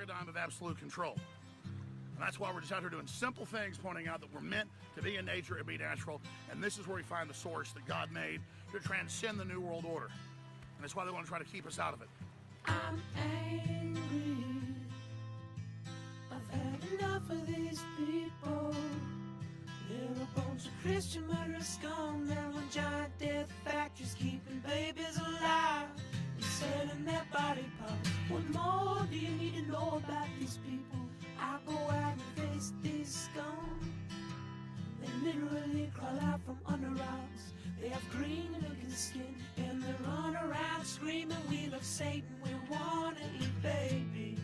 paradigm of absolute control. And that's why we're just out here doing simple things, pointing out that we're meant to be in nature and be natural. And this is where we find the source that God made to transcend the New World Order. And that's why they want to try to keep us out of it. I'm angry. I've had enough of these people. They're a bunch of Christian murderers scum. They're on giant death factories keeping babies alive and selling their body parts. What more do you need to know about these people? I go out and face these scum. They literally crawl out from under rocks. They have green looking skin and they run around screaming, we love Satan, we wanna eat babies.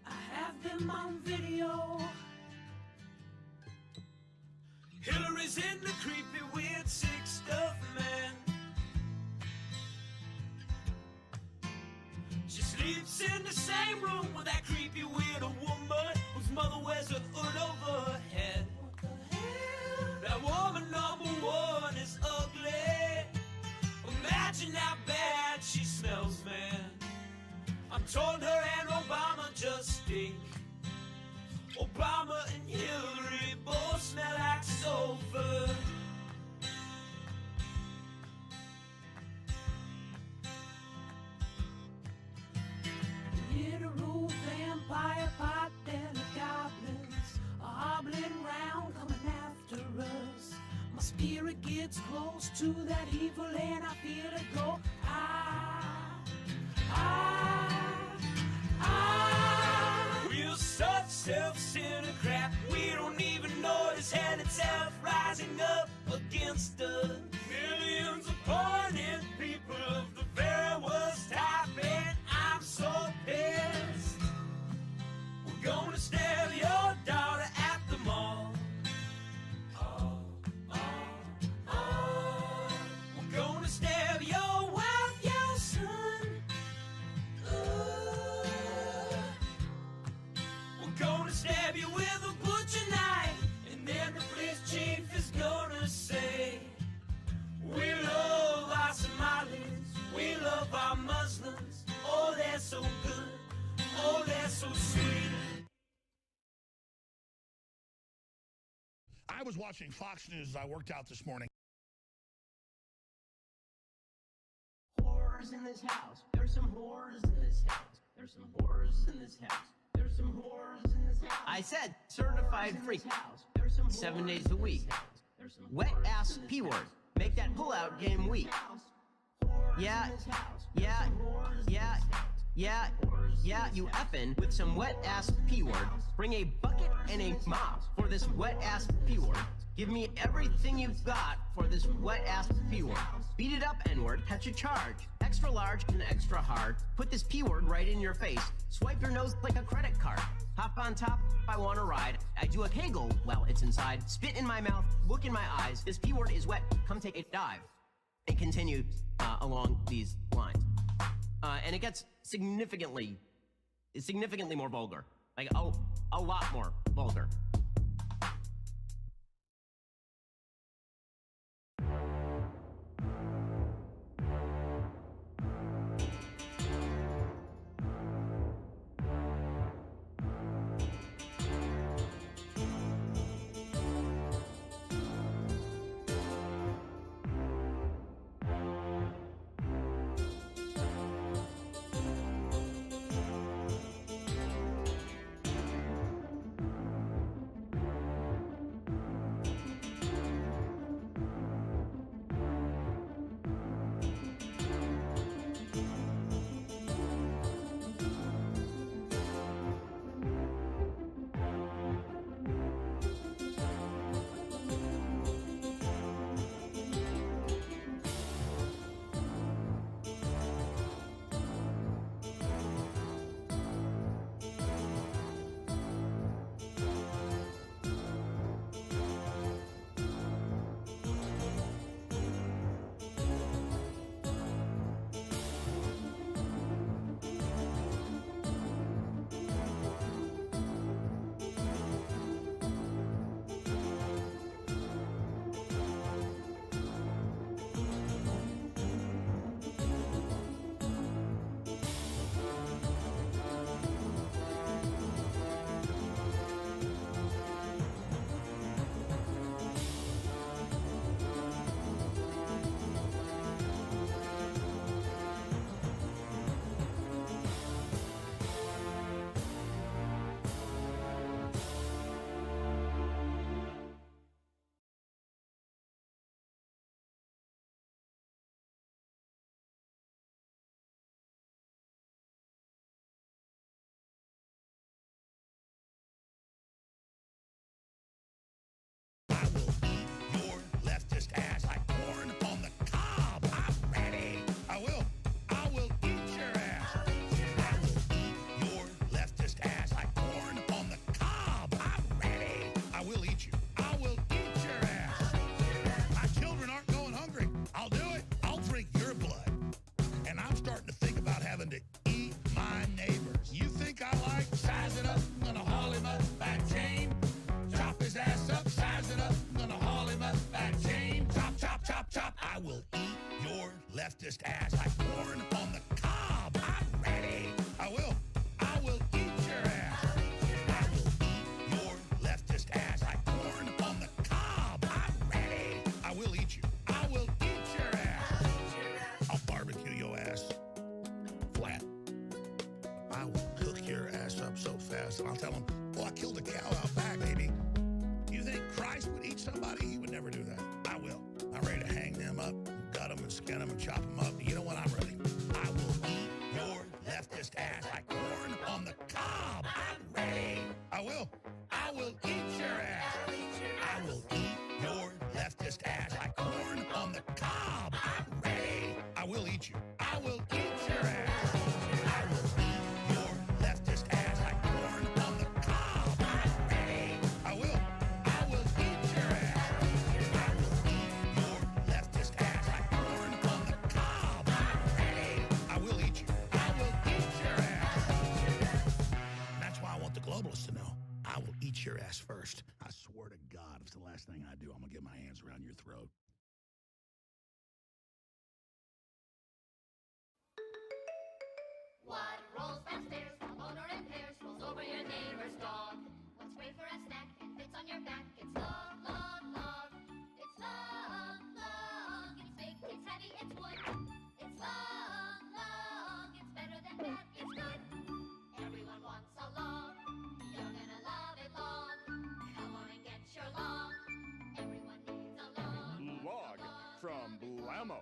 I have them on video. Hillary's in the creepy weird sick stuff, man. She sleeps in the same room with that creepy weird woman whose mother wears a hood over her head. What the hell? That woman number one is ugly. Imagine how bad she smells, man. I'm told her and Obama just stink. Obama and Hillary both smell like sulfur. Literal vampire pot and the goblins are hobbling round coming after us. My spirit gets close to that evil and I feel it go. We're such self-centered crap. We don't even notice hell itself rising up against us. Millions of pointed people of the very worst type, and I'm so pissed. We're gonna stab your daughter at the mall. We're gonna stab your wife, your son. We're gonna stab you with a butcher knife, and then the police chief is gonna say, we love our Somalis, we love our Muslims. Oh, they're so good, oh, they're so sweet. I was watching Fox News as I worked out this morning. Horrors in this house. There's some horrors in this house. There's some horrors in this house. There's some horrors in this house. I said certified freak. 7 days a week. Wet ass P word. Make that pullout game weak. Yeah, you effin' with some wet ass P word. Bring a bucket and a mop for this wet ass P word. Give me everything you've got for this wet ass P word. Beat it up, N word, catch a charge. Extra large and extra hard. Put this P word right in your face. Swipe your nose like a credit card. Hop on top, I wanna ride. I do a kegel while it's inside. Spit in my mouth, look in my eyes. This P word is wet, come take a dive. And continue along these lines. And it gets significantly more vulgar. Like, a lot more vulgar. leftist ass like corn on the cob. I'm ready. I will eat your ass. I will eat your leftist ass like corn on the cob. I'm ready. I will eat you. I will eat your ass. I'll barbecue your ass flat. I will cook your ass up so fast, and I'll tell them, "Oh, I killed a cow out back, baby." You think Christ would eat somebody? He would never do that. I will. I'm ready to hang them up, gut them and skin them and chop them up. You know what? I'm ready. I will eat your leftist ass like corn on the cob. I'm ready. I will eat your ass. I will eat your leftist ass like corn on the cob. I'm ready. I will eat you. I will eat your ass. I will eat your leftist ass like corn on the cob. I'm ready. I will eat your ass. I will eat your leftist ass like corn on the cob. I'm ready. I will eat you. I will eat your ass. And that's why I want the globalists to know. I will eat your ass first. I swear to God, if it's the last thing I do, I'm going to get my hands around your throat. What rolls downstairs, owner and pairs, rolls over your neighbor's dog? What's great for a snack and fits on your back? It's long, long, long. It's long, long. It's big, it's heavy, it's wood. It's long, long. It's better than that, it's good. Everyone wants a long. You're gonna love it long. Come on and get your long. Everyone needs a long. Log from Blammo.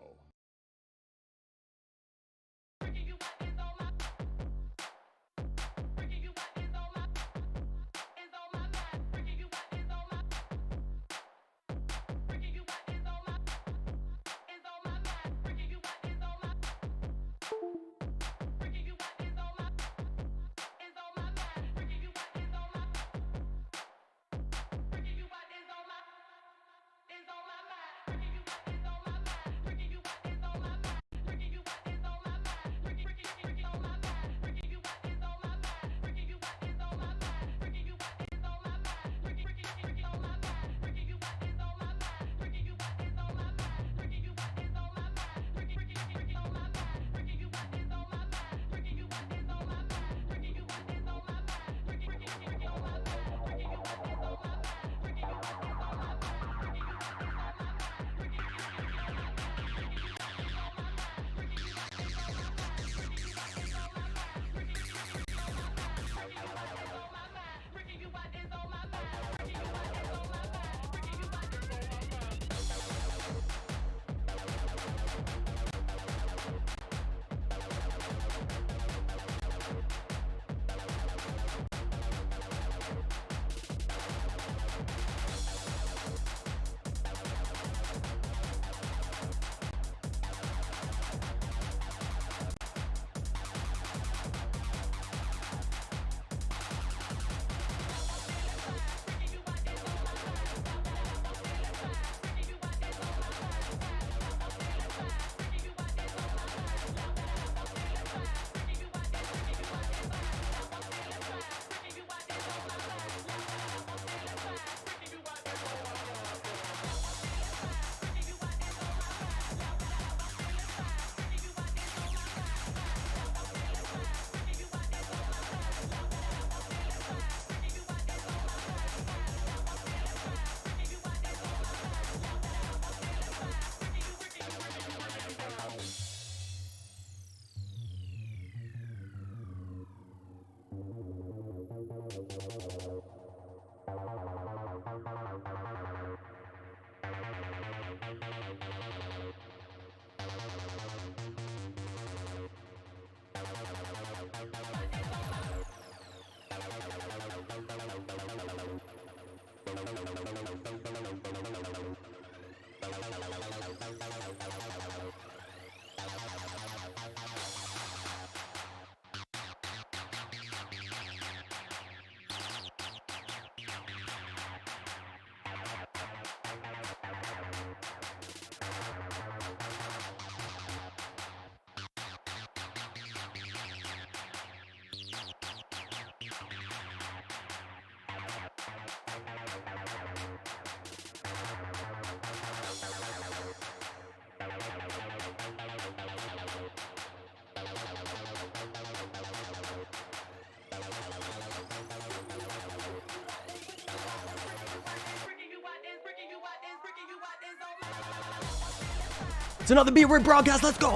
It's another Be Weird broadcast. Let's go.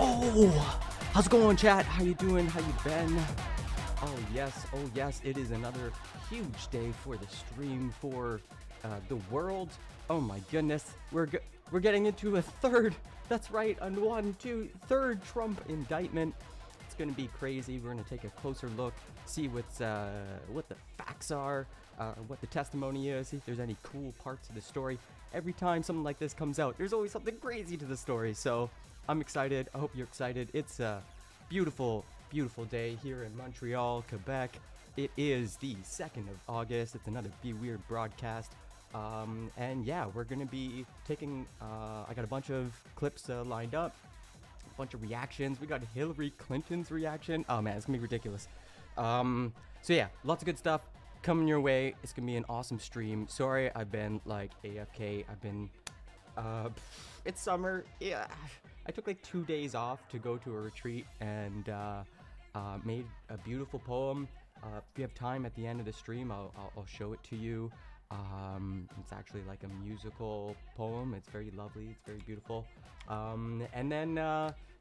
How's it going, chat? How you doing? How you been? Oh yes. It is another huge day for the stream, for the world. Oh my goodness. We're getting into a third. That's right. Third Trump indictment. It's gonna be crazy. We're gonna take a closer look, see what the facts are, what the testimony is, see if there's any cool parts of the story. Every time something like this comes out, there's always something crazy to the story. So I'm excited. I hope you're excited. It's a beautiful, beautiful day here in Montreal, Quebec. It is the 2nd of August. It's another Be Weird broadcast. And yeah, we're going to be taking, I got a bunch of clips lined up, a bunch of reactions. We got Hillary Clinton's reaction. Oh man, it's going to be ridiculous. So yeah, lots of good stuff coming your way. It's gonna be an awesome stream. Sorry, I've been like AFK. I've been it's summer. Yeah, I took like 2 days off to go to a retreat and made a beautiful poem. If you have time at the end of the stream, I'll show it to you. It's actually like a musical poem. It's very lovely. It's very beautiful. And then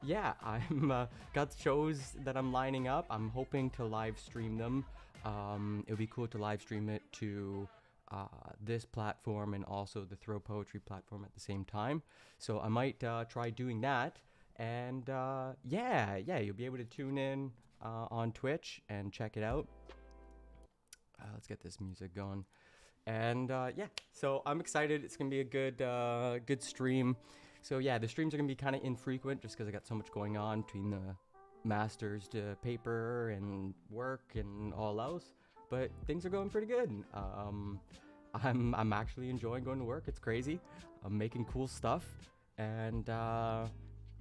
yeah, I'm got shows that I'm lining up. I'm hoping to live stream them. It would be cool to live stream it to this platform and also the Throw Poetry platform at the same time. So I might try doing that. And yeah, you'll be able to tune in on Twitch and check it out. Let's get this music going. And yeah, so I'm excited. It's gonna be a good stream. So yeah, the streams are gonna be kind of infrequent just because I got so much going on between the masters to paper and work and all else, but things are going pretty good. I'm actually enjoying going to work. It's crazy. I'm making cool stuff, and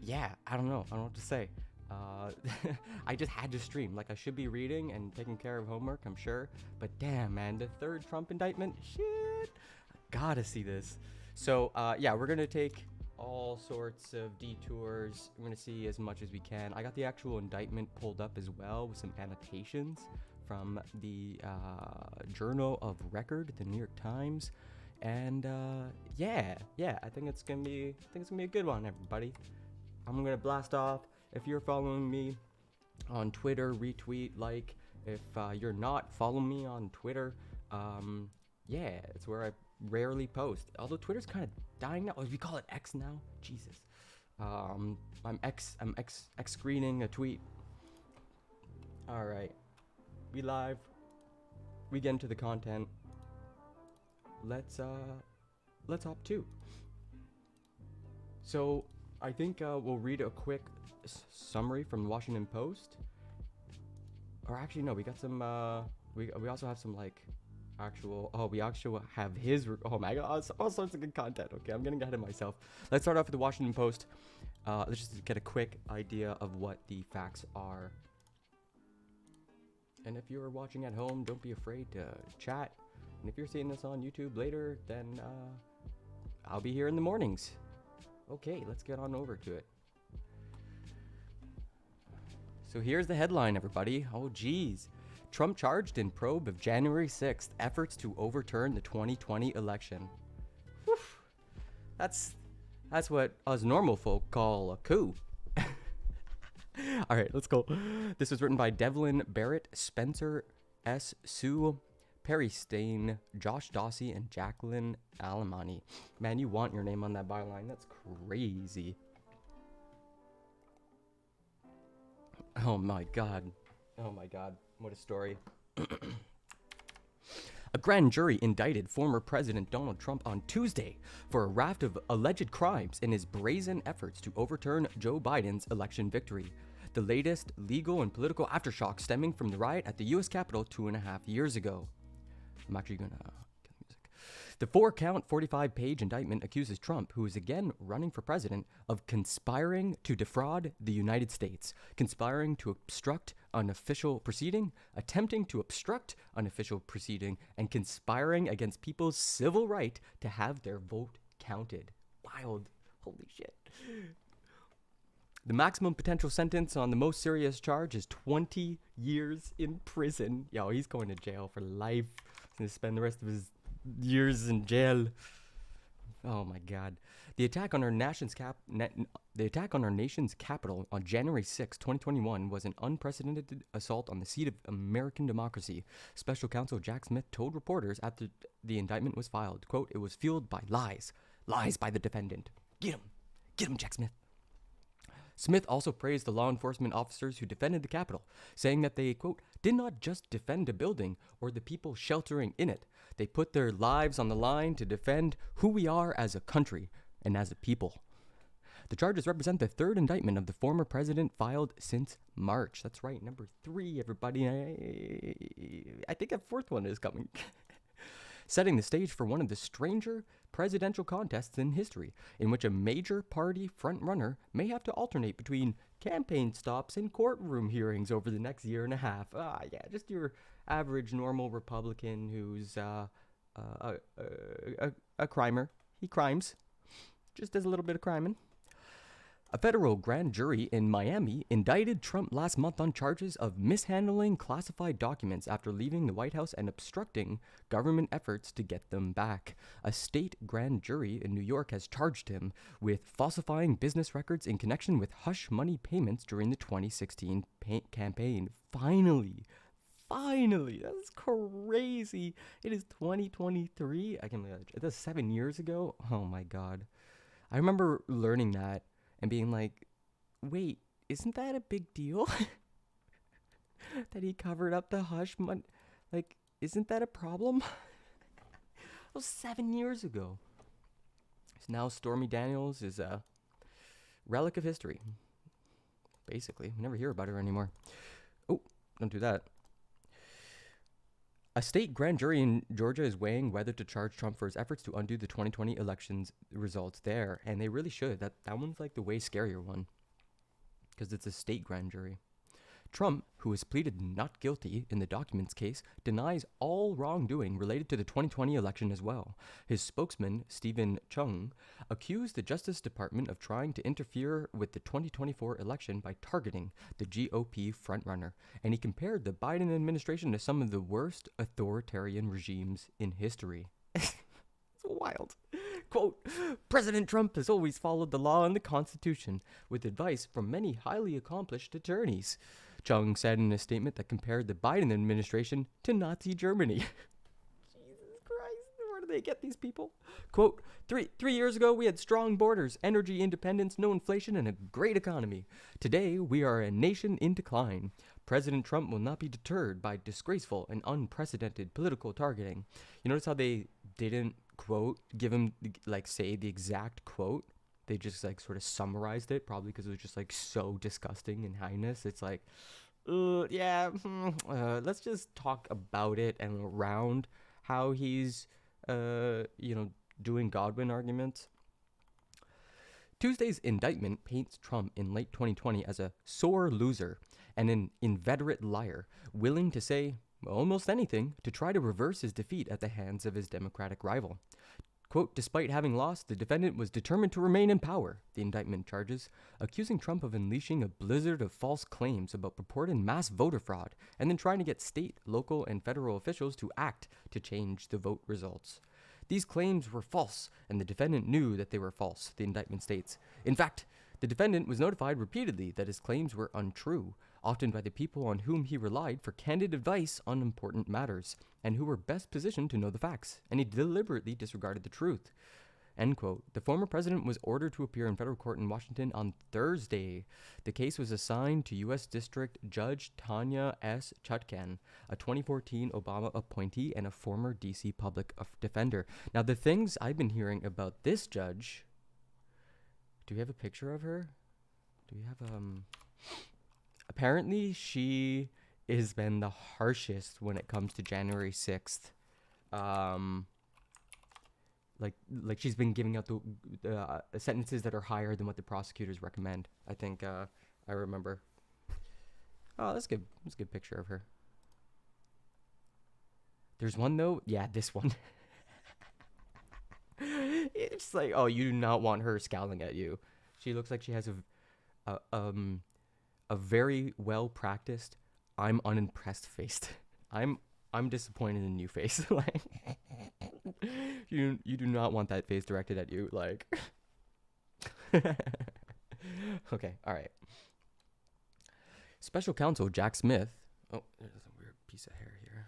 yeah, I don't know what to say. I just had to stream. Like, I should be reading and taking care of homework, I'm sure, but damn man, the third Trump indictment, shit, I gotta see this. So yeah, we're gonna take all sorts of detours. I'm gonna see as much as we can. I got the actual indictment pulled up as well with some annotations from the Journal of Record, the New York Times, and yeah, I think it's gonna be a good one, everybody. I'm gonna blast off. If you're following me on Twitter, retweet, like. If you're not, follow me on Twitter. Yeah, it's where I rarely post. Although Twitter's kind of dying now. Oh, we call it X now. Jesus. I'm screening a tweet. All right, we live. We get into the content. Let's hop to. So I think we'll read a quick summary from the Washington Post. Or actually, no, we got some. We also have some like actual. Oh, we actually have his. Oh my God, all sorts of good content. Okay, I'm getting ahead of myself. Let's start off with the Washington Post. Let's just get a quick idea of what the facts are. And if you're watching at home, don't be afraid to chat. And if you're seeing this on YouTube later, then I'll be here in the mornings. Okay, let's get on over to it. So here's the headline, everybody. Oh, geez. Trump charged in probe of January 6th, efforts to overturn the 2020 election. Whew. That's what us normal folk call a coup. All right, let's go. This was written by Devlin Barrett, Spencer S. Sue, Perry Stain, Josh Dossie, and Jacqueline Alamani. Man, you want your name on that byline. That's crazy. Oh my God. Oh my God. What a story. A grand jury indicted former President Donald Trump on Tuesday for a raft of alleged crimes in his brazen efforts to overturn Joe Biden's election victory, the latest legal and political aftershock stemming from the riot at the U.S. Capitol 2.5 years ago. I'm actually going to get the music. The 4-count, 45-page indictment accuses Trump, who is again running for president, of conspiring to defraud the United States, conspiring to obstruct an official proceeding, attempting to obstruct an official proceeding, and conspiring against people's civil right to have their vote counted. Wild. Holy shit. The maximum potential sentence on the most serious charge is 20 years in prison. Yo, he's going to jail for life. He's going to spend the rest of his years in jail. Oh my God. The attack on our nation's capital on January 6, 2021 was an unprecedented assault on the seat of American democracy. Special Counsel Jack Smith told reporters after the indictment was filed, quote, "It was fueled by lies. Lies by the defendant. Get him. Get him, Jack Smith." Smith also praised the law enforcement officers who defended the Capitol, saying that they, quote, "did not just defend a building or the people sheltering in it. They put their lives on the line to defend who we are as a country and as a people." The charges represent the third indictment of the former president filed since March. That's right, number 3, everybody. I think a fourth one is coming. Setting the stage for one of the stranger presidential contests in history, in which a major party frontrunner may have to alternate between campaign stops and courtroom hearings over the next year and a half. Yeah, just your average normal Republican who's a crimer. He crimes, just does a little bit of criming. A federal grand jury in Miami indicted Trump last month on charges of mishandling classified documents after leaving the White House and obstructing government efforts to get them back. A state grand jury in New York has charged him with falsifying business records in connection with hush money payments during the 2016 campaign. Finally, that's crazy. It is 2023. I can believe it. That's 7 years ago. Oh my God. I remember learning that and being like, wait, isn't that a big deal? That he covered up the hush money? Like, isn't that a problem? That was 7 years ago. So now Stormy Daniels is a relic of history. Basically, we never hear about her anymore. Oh, don't do that. A state grand jury in Georgia is weighing whether to charge Trump for his efforts to undo the 2020 elections results there, and they really should. That one's like the way scarier one, because it's a state grand jury. Trump, who has pleaded not guilty in the documents case, denies all wrongdoing related to the 2020 election as well. His spokesman, Stephen Chung, accused the Justice Department of trying to interfere with the 2024 election by targeting the GOP frontrunner, and he compared the Biden administration to some of the worst authoritarian regimes in history. It's wild. Quote, "President Trump has always followed the law and the Constitution, with advice from many highly accomplished attorneys," Chung said in a statement that compared the Biden administration to Nazi Germany. Jesus Christ, where do they get these people? Quote, three years ago, we had strong borders, energy independence, no inflation, and a great economy. Today, we are a nation in decline. President Trump will not be deterred by disgraceful and unprecedented political targeting." You notice how they didn't, quote, give him, like, say the exact quote? They just, like, sort of summarized it, probably because it was just, like, so disgusting and heinous. It's like, let's just talk about it and around how he's, doing Godwin arguments. Tuesday's indictment paints Trump in late 2020 as a sore loser and an inveterate liar, willing to say almost anything to try to reverse his defeat at the hands of his Democratic rival. Quote, "Despite having lost, the defendant was determined to remain in power," the indictment charges, accusing Trump of unleashing a blizzard of false claims about purported mass voter fraud and then trying to get state, local, and federal officials to act to change the vote results. These claims were false, and the defendant knew that they were false, the indictment states. In fact, the defendant was notified repeatedly that his claims were untrue, often by the people on whom he relied for candid advice on important matters, and who were best positioned to know the facts, and he deliberately disregarded the truth. End quote. The former president was ordered to appear in federal court in Washington on Thursday. The case was assigned to U.S. District Judge Tanya S. Chutkan, a 2014 Obama appointee and a former D.C. public defender. Now, the things I've been hearing about this judge... Do we have a picture of her? Do we have, Apparently, she has been the harshest when it comes to January 6th. Like she's been giving out the sentences that are higher than what the prosecutors recommend. I think I remember. Oh, that's good. That's a good picture of her. There's one though. Yeah, this one. It's like, oh, you do not want her scowling at you. She looks like she has a very well practiced, I'm unimpressed face. I'm disappointed in you face. Like, You do not want that face directed at you, like. Okay, all right. Special Counsel Jack Smith. Oh, there's a weird piece of hair here.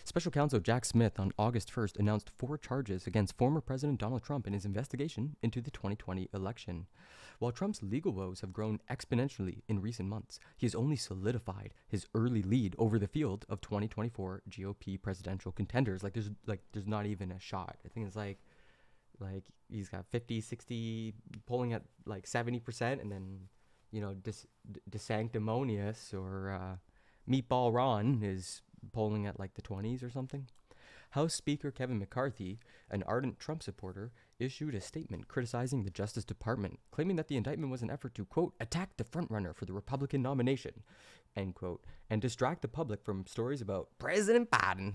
Special Counsel Jack Smith on August 1st announced 4 charges against former President Donald Trump in his investigation into the 2020 election. While Trump's legal woes have grown exponentially in recent months, he has only solidified his early lead over the field of 2024 GOP presidential contenders. There's not even a shot. I think it's like he's got 50, 60, polling at like 70%, and then, you know, DeSanctimonious or Meatball Ron is polling at like the 20s or something. House Speaker Kevin McCarthy, an ardent Trump supporter, issued a statement criticizing the Justice Department, claiming that the indictment was an effort to, quote, attack the frontrunner for the Republican nomination, end quote, and distract the public from stories about President Biden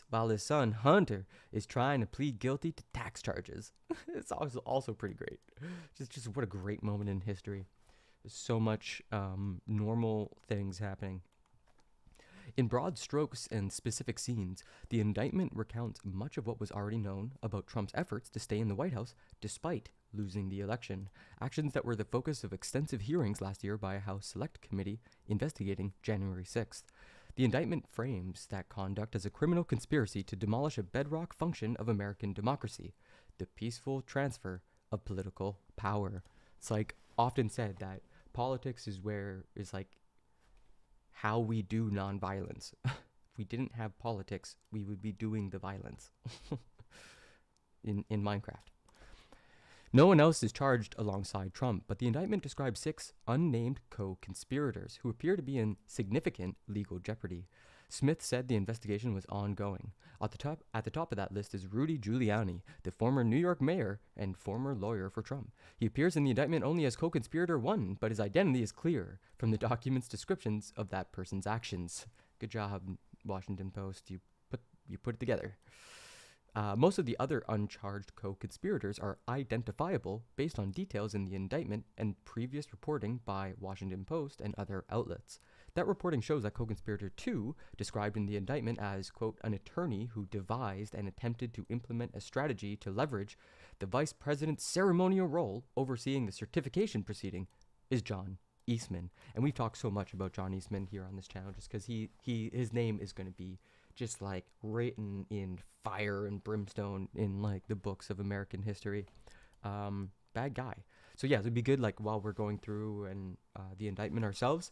while his son Hunter is trying to plead guilty to tax charges. It's also pretty great. Just what a great moment in history. There's so much normal things happening. In broad strokes and specific scenes, the indictment recounts much of what was already known about Trump's efforts to stay in the White House despite losing the election, actions that were the focus of extensive hearings last year by a House Select Committee investigating January 6th. The indictment frames that conduct as a criminal conspiracy to demolish a bedrock function of American democracy, the peaceful transfer of political power. It's like often said that politics is like how we do nonviolence. If we didn't have politics, we would be doing the violence in Minecraft. No one else is charged alongside Trump, but the indictment describes 6 unnamed co-conspirators who appear to be in significant legal jeopardy. Smith said the investigation was ongoing. At the top of that list is Rudy Giuliani, the former New York mayor and former lawyer for Trump. He appears in the indictment only as co-conspirator 1, but his identity is clear from the document's descriptions of that person's actions. Good job, Washington Post. You put it together. Most of the other uncharged co-conspirators are identifiable based on details in the indictment and previous reporting by Washington Post and other outlets. That reporting shows that co-conspirator 2, described in the indictment as, quote, an attorney who devised and attempted to implement a strategy to leverage the vice president's ceremonial role overseeing the certification proceeding, is John Eastman. And we've talked so much about John Eastman here on this channel just because his name is going to be just like written in fire and brimstone in like the books of American history. Bad guy. So yeah, it'd be good, like, while we're going through and the indictment ourselves,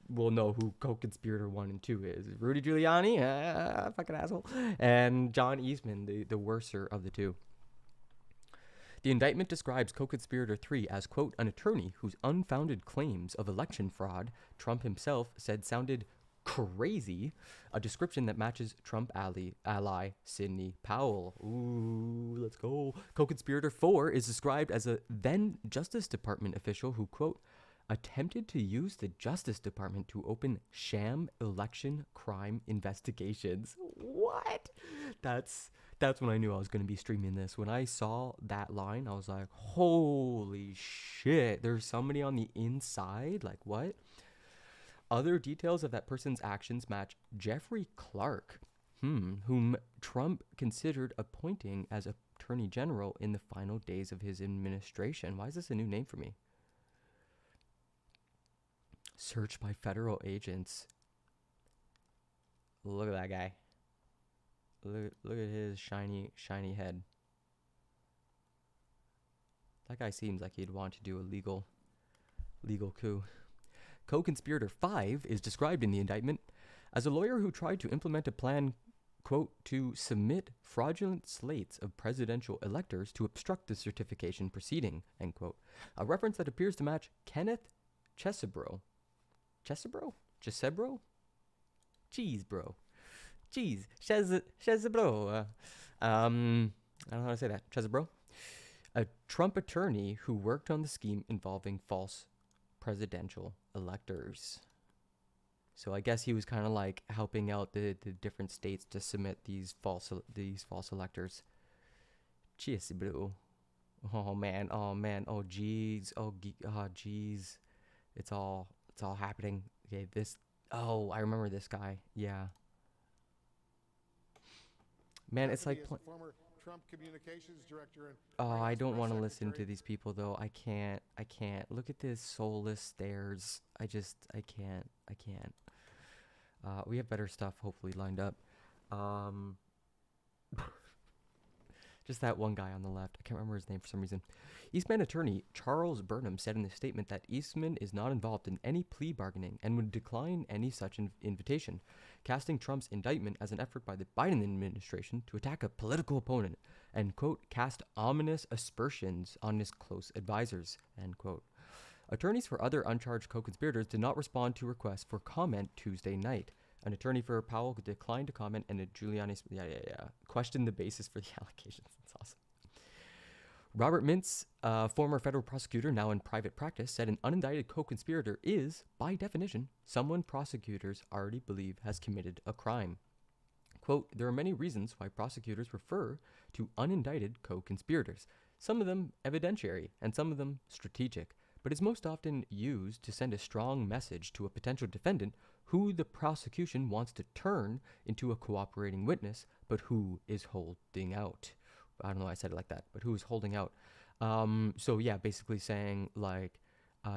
we'll know who co-conspirator 1 and 2 is. Rudy Giuliani, fucking asshole, and John Eastman, the worser of the two. The indictment describes co-conspirator 3 as, quote, an attorney whose unfounded claims of election fraud Trump himself said sounded crazy, a description that matches Trump ally Sidney Powell. Ooh, let's go. Co-conspirator 4 is described as a then Justice Department official who, quote, attempted to use the Justice Department to open sham election crime investigations. What? That's when I knew I was going to be streaming this. When I saw that line, I was like, holy shit, there's somebody on the inside? Like, what? Other details of that person's actions match Jeffrey Clark, whom Trump considered appointing as Attorney General in the final days of his administration. Why is this a new name for me? Searched by federal agents. Look at that guy. Look at his shiny head. That guy seems like he'd want to do a legal coup. Co-conspirator 5 is described in the indictment as a lawyer who tried to implement a plan, quote, to submit fraudulent slates of presidential electors to obstruct the certification proceeding, end quote. A reference that appears to match Kenneth Chesebro. Chesebro? Cheese, bro. Cheese. Chesebro. I don't know how to say that. Chesebro. A Trump attorney who worked on the scheme involving false presidential electors. So I guess he was kind of like helping out the different states to submit these false electors. Chesebro. Oh man. Oh jeez. Oh jeez. It's all happening. Okay, I remember this guy. Yeah. Man, it's like... Is the former Trump communications director. And Oh, I don't press want to listen to secretary. these people, though. I can't. Look at this soulless stares. I can't. We have better stuff, hopefully, lined up. Just that one guy on the left. I can't remember his name for some reason. Eastman attorney Charles Burnham said in a statement that Eastman is not involved in any plea bargaining and would decline any such invitation, casting Trump's indictment as an effort by the Biden administration to attack a political opponent and, quote, cast ominous aspersions on his close advisors, end quote. Attorneys for other uncharged co-conspirators did not respond to requests for comment Tuesday night. An attorney for Powell declined to comment, and Giuliani questioned the basis for the allegations. That's awesome. Robert Mintz, former federal prosecutor now in private practice, said an unindicted co-conspirator is, by definition, someone prosecutors already believe has committed a crime. Quote, there are many reasons why prosecutors refer to unindicted co-conspirators, some of them evidentiary and some of them strategic, but is most often used to send a strong message to a potential defendant who the prosecution wants to turn into a cooperating witness, but who is holding out. I don't know why I said it like that, but who is holding out. So yeah, basically saying like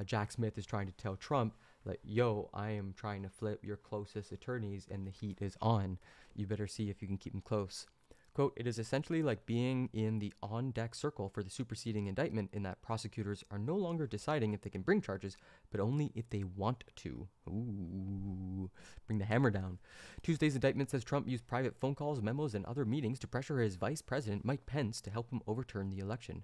Jack Smith is trying to tell Trump, like, yo, I am trying to flip your closest attorneys and the heat is on. You better see if you can keep them close. Quote, it is essentially like being in the on-deck circle for the superseding indictment in that prosecutors are no longer deciding if they can bring charges, but only if they want to. Ooh, bring the hammer down. Tuesday's indictment says Trump used private phone calls, memos, and other meetings to pressure his vice president, Mike Pence, to help him overturn the election.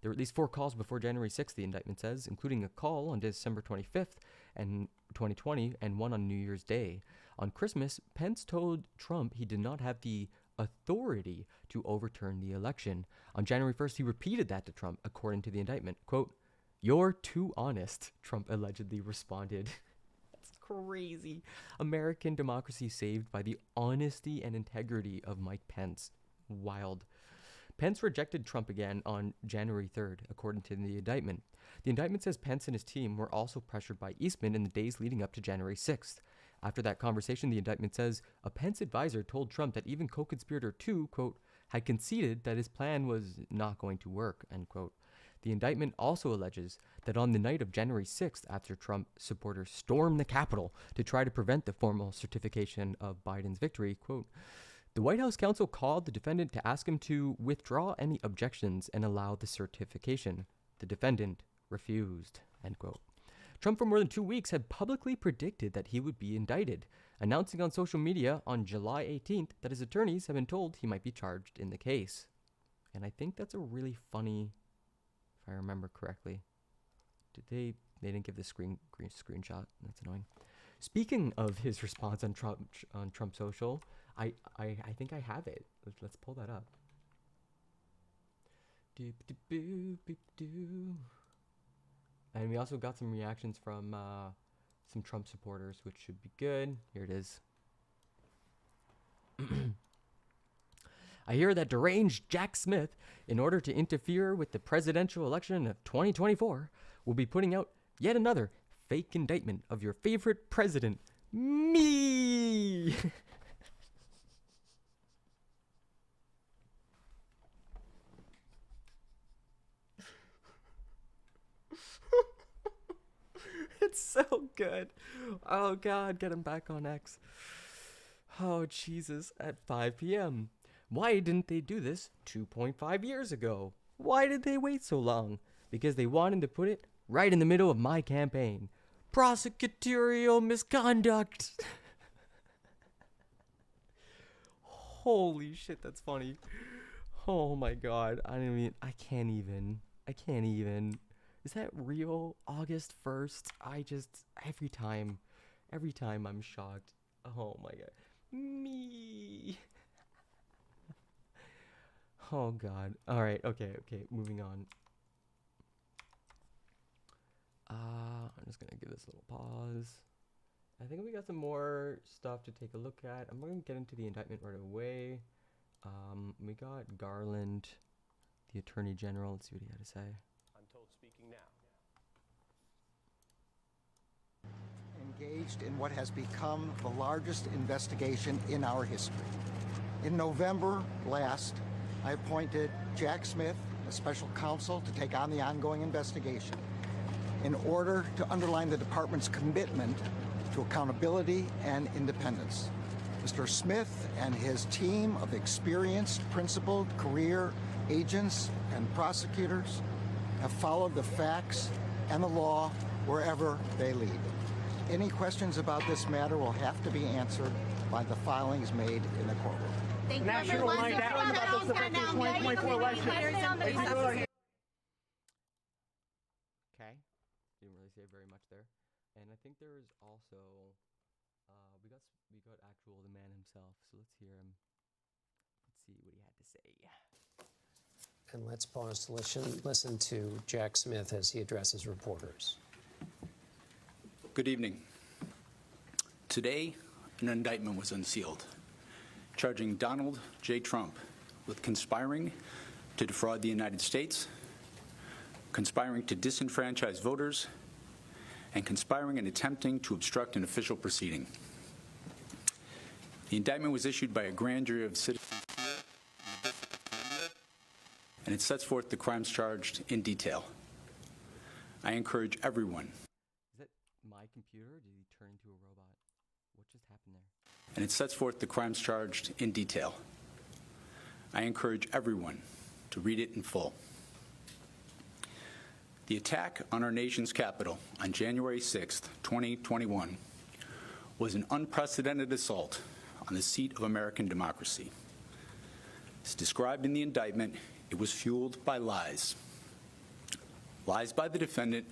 There were at least 4 calls before January 6th, the indictment says, including a call on December 25th and 2020 and one on New Year's Day. On Christmas, Pence told Trump he did not have the authority to overturn the election. On January 1st, he repeated that to Trump, according to the indictment. Quote, you're too honest, Trump allegedly responded. That's crazy. American democracy saved by the honesty and integrity of Mike Pence. Wild. Pence rejected Trump again on January 3rd, according to the indictment. The indictment says Pence and his team were also pressured by Eastman in the days leading up to January 6th. After that conversation, the indictment says a Pence advisor told Trump that even co-conspirator 2, quote, had conceded that his plan was not going to work, end quote. The indictment also alleges that on the night of January 6th, after Trump supporters stormed the Capitol to try to prevent the formal certification of Biden's victory, quote, the White House counsel called the defendant to ask him to withdraw any objections and allow the certification. The defendant refused, end quote. Trump for more than 2 weeks had publicly predicted that he would be indicted, announcing on social media on July 18th that his attorneys have been told he might be charged in the case. And I think that's a really funny, if I remember correctly. They didn't give the screenshot. That's annoying. Speaking of his response on Trump social, I think I have it. Let's pull that up. And we also got some reactions from some Trump supporters, which should be good. Here it is. I hear that deranged Jack Smith, in order to interfere with the presidential election of 2024, will be putting out yet another fake indictment of your favorite president, me. It's so good. Oh, God, get him back on X. Oh, Jesus, at 5 p.m. Why didn't they do this 2.5 years ago? Why did they wait so long? Because they wanted to put it right in the middle of my campaign. Prosecutorial misconduct. Holy shit, that's funny. Oh, my God. I can't even. Is that real? August 1st? Every time I'm shocked. Oh my God. Me. Oh God. Alright, okay, moving on. I'm just gonna give this a little pause. I think we got some more stuff to take a look at. I'm gonna get into the indictment right away. We got Garland, the Attorney General. Let's see what he had to say. Speaking now. Engaged in what has become the largest investigation in our history. In November last, I appointed Jack Smith, a special counsel, to take on the ongoing investigation in order to underline the department's commitment to accountability and independence. Mr. Smith and his team of experienced, principled career agents and prosecutors have followed the facts and the law wherever they lead. Any questions about this matter will have to be answered by the filings made in the courtroom. Thank you. National line down about this affecting 2024 election. Okay, didn't really say very much there, and I think there is also we got actual the man himself. So let's hear him. Let's see what he had to say. And let's pause to listen to Jack Smith as he addresses reporters. Good evening. Today, an indictment was unsealed, charging Donald J. Trump with conspiring to defraud the United States, conspiring to disenfranchise voters, and conspiring and attempting to obstruct an official proceeding. The indictment was issued by a grand jury of citizens here in the District of Columbia, and it sets forth the crimes charged in detail. I encourage everyone. Is that my computer, or did he turn into a robot? What just happened there? And it sets forth the crimes charged in detail. I encourage everyone to read it in full. The attack on our nation's capital on January 6th, 2021 was an unprecedented assault on the seat of American democracy. As described in the indictment, it was fueled by lies. Lies by the defendant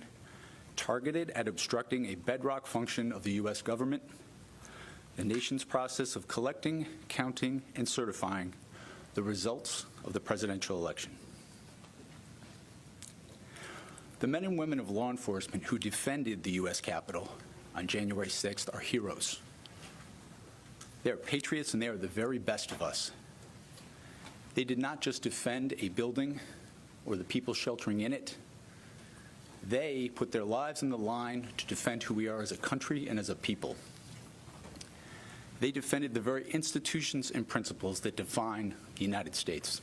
targeted at obstructing a bedrock function of the U.S. government, the nation's process of collecting, counting, and certifying the results of the presidential election. The men and women of law enforcement who defended the U.S. Capitol on January 6th are heroes. They are patriots, and they are the very best of us. They did not just defend a building or the people sheltering in it. They put their lives on the line to defend who we are as a country and as a people. They defended the very institutions and principles that define the United States.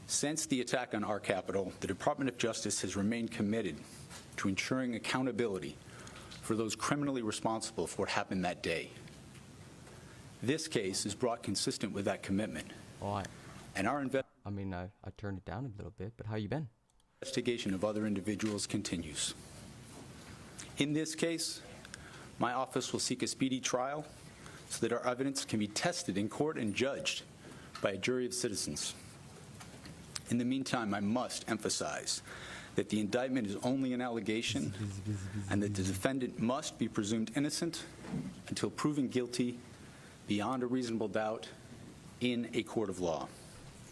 Since the attack on our Capitol, the Department of Justice has remained committed to ensuring accountability for those criminally responsible for what happened that day. This case is brought consistent with that commitment. Oh, And our I turned it down a little bit, but how you been? Investigation of other individuals continues. In this case, my office will seek a speedy trial so that our evidence can be tested in court and judged by a jury of citizens. In the meantime, I must emphasize that the indictment is only an allegation and that the defendant must be presumed innocent until proven guilty beyond a reasonable doubt in a court of law.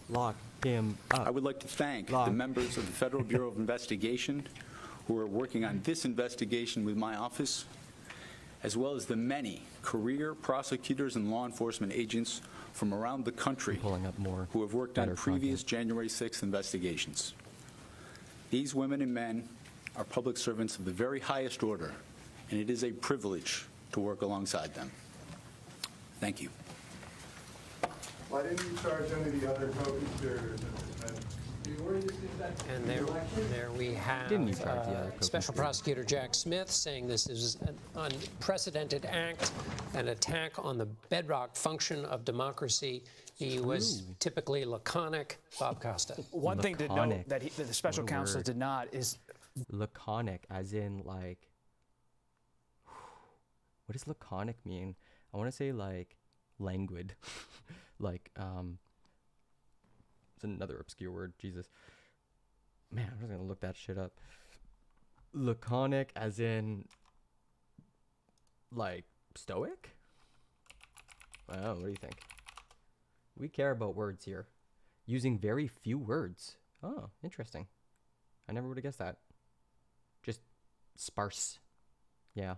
Lock him up. I would like to thank the members of the Federal Bureau of Investigation who are working on this investigation with my office, as well as the many career prosecutors and law enforcement agents from around the country who have worked on previous January 6th investigations. These women and men are public servants of the very highest order, and it is a privilege to work alongside them. Thank you. Why didn't you charge any of the other co-conspirators? And there we have Special Prosecutor Jack Smith saying this is an unprecedented act, an attack on the bedrock function of democracy. He was typically laconic. Bob Costa. One thing to note that the special counsel did not is laconic, as in like, what does laconic mean? I want to say like languid, like it's another obscure word. Jesus, man, I was gonna look that shit up. Laconic, as in like stoic. Well, what do you think? We care about words here, using very few words. Oh, interesting. I never would have guessed that. Just sparse. Yeah.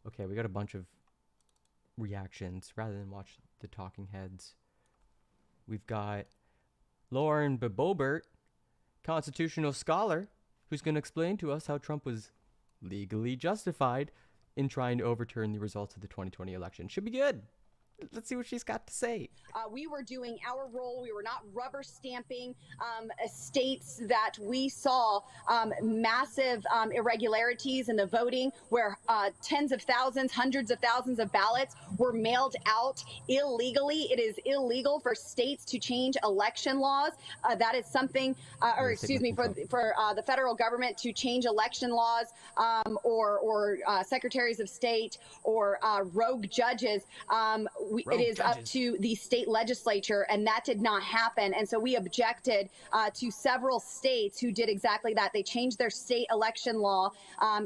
Okay, we got a bunch of reactions rather than watch the talking heads. We've got Lauren Bobert, constitutional scholar, who's going to explain to us how Trump was legally justified in trying to overturn the results of the 2020 election. Should be good. Let's see what she's got to say. We were doing our role. We were not rubber stamping states that we saw massive irregularities in the voting, where tens of thousands, hundreds of thousands of ballots were mailed out illegally. It is illegal for states to change election laws. That is something, or excuse me, for the federal government to change election laws, or secretaries of state, or rogue judges. It is up to the state legislature, and that did not happen. And so we objected to several states who did exactly that. They changed their state election law,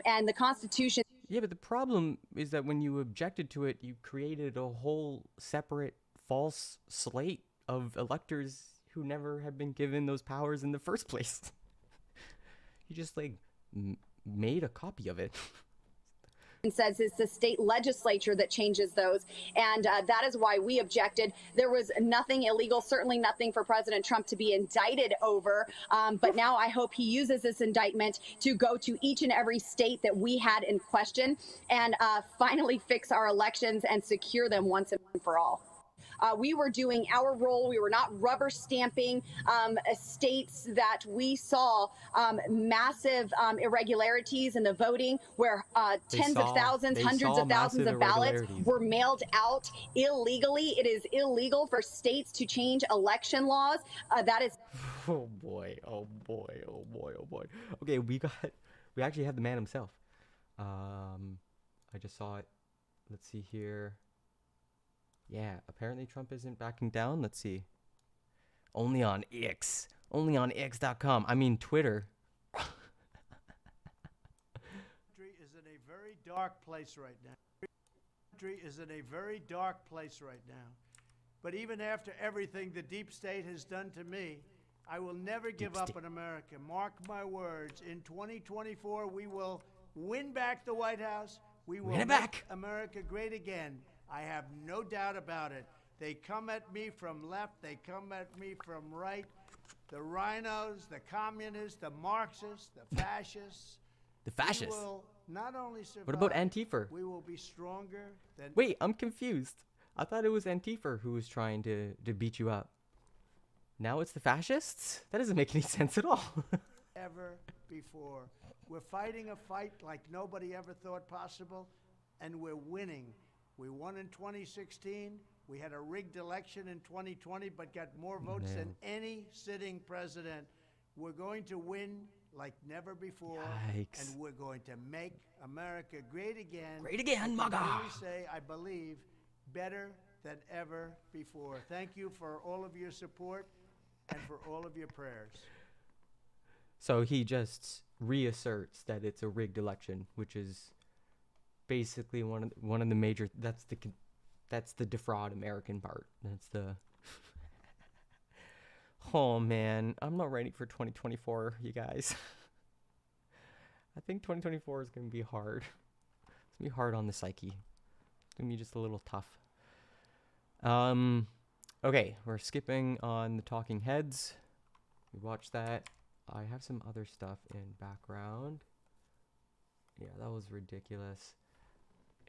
and the Constitution. Yeah, but the problem is that when you objected to it, you created a whole separate false slate of electors who never had been given those powers in the first place. You just like made a copy of it. Says it's the state legislature that changes those, and that is why we objected. There was nothing illegal, certainly nothing for President Trump to be indicted over, but now I hope he uses this indictment to go to each and every state that we had in question and finally fix our elections and secure them once and for all. We were doing our role. We were not rubber stamping states that we saw massive irregularities in the voting, where tens of thousands, hundreds of thousands of ballots were mailed out illegally. It is illegal for states to change election laws. That is. Oh boy! Oh boy! Oh boy! Oh boy! Okay, we actually have the man himself. I just saw it. Let's see here. Yeah, apparently Trump isn't backing down. Let's see. Only on X. Only on X.com. I mean, Twitter. Country is in a very dark place right now. Country is in a very dark place right now. But even after everything the deep state has done to me, I will never give up on America. Mark my words. In 2024, we will win back the White House. We will make America great again. I have no doubt about it. They come at me from left. They come at me from right. The rhinos, the communists, the Marxists, the fascists. The fascists? We will not only survive. What about Antifa? We will be stronger than... Wait, I'm confused. I thought it was Antifa who was trying to beat you up. Now it's the fascists? That doesn't make any sense at all. Ever before. We're fighting a fight like nobody ever thought possible, and we're winning. We won in 2016. We had a rigged election in 2020, but got more votes than any sitting president. We're going to win like never before. Yikes. And we're going to make America great again. Great again, MAGA. I really say, I believe, better than ever before. Thank you for all of your support and for all of your prayers. So he just reasserts that it's a rigged election, which is basically one of the major. That's the defraud American part. That's the. Oh man, I'm not ready for 2024, you guys. I think 2024 is gonna be hard. It's gonna be hard on the psyche. It's gonna be just a little tough. Okay, we're skipping on the Talking Heads. We watched that. I have some other stuff in background. Yeah, that was ridiculous.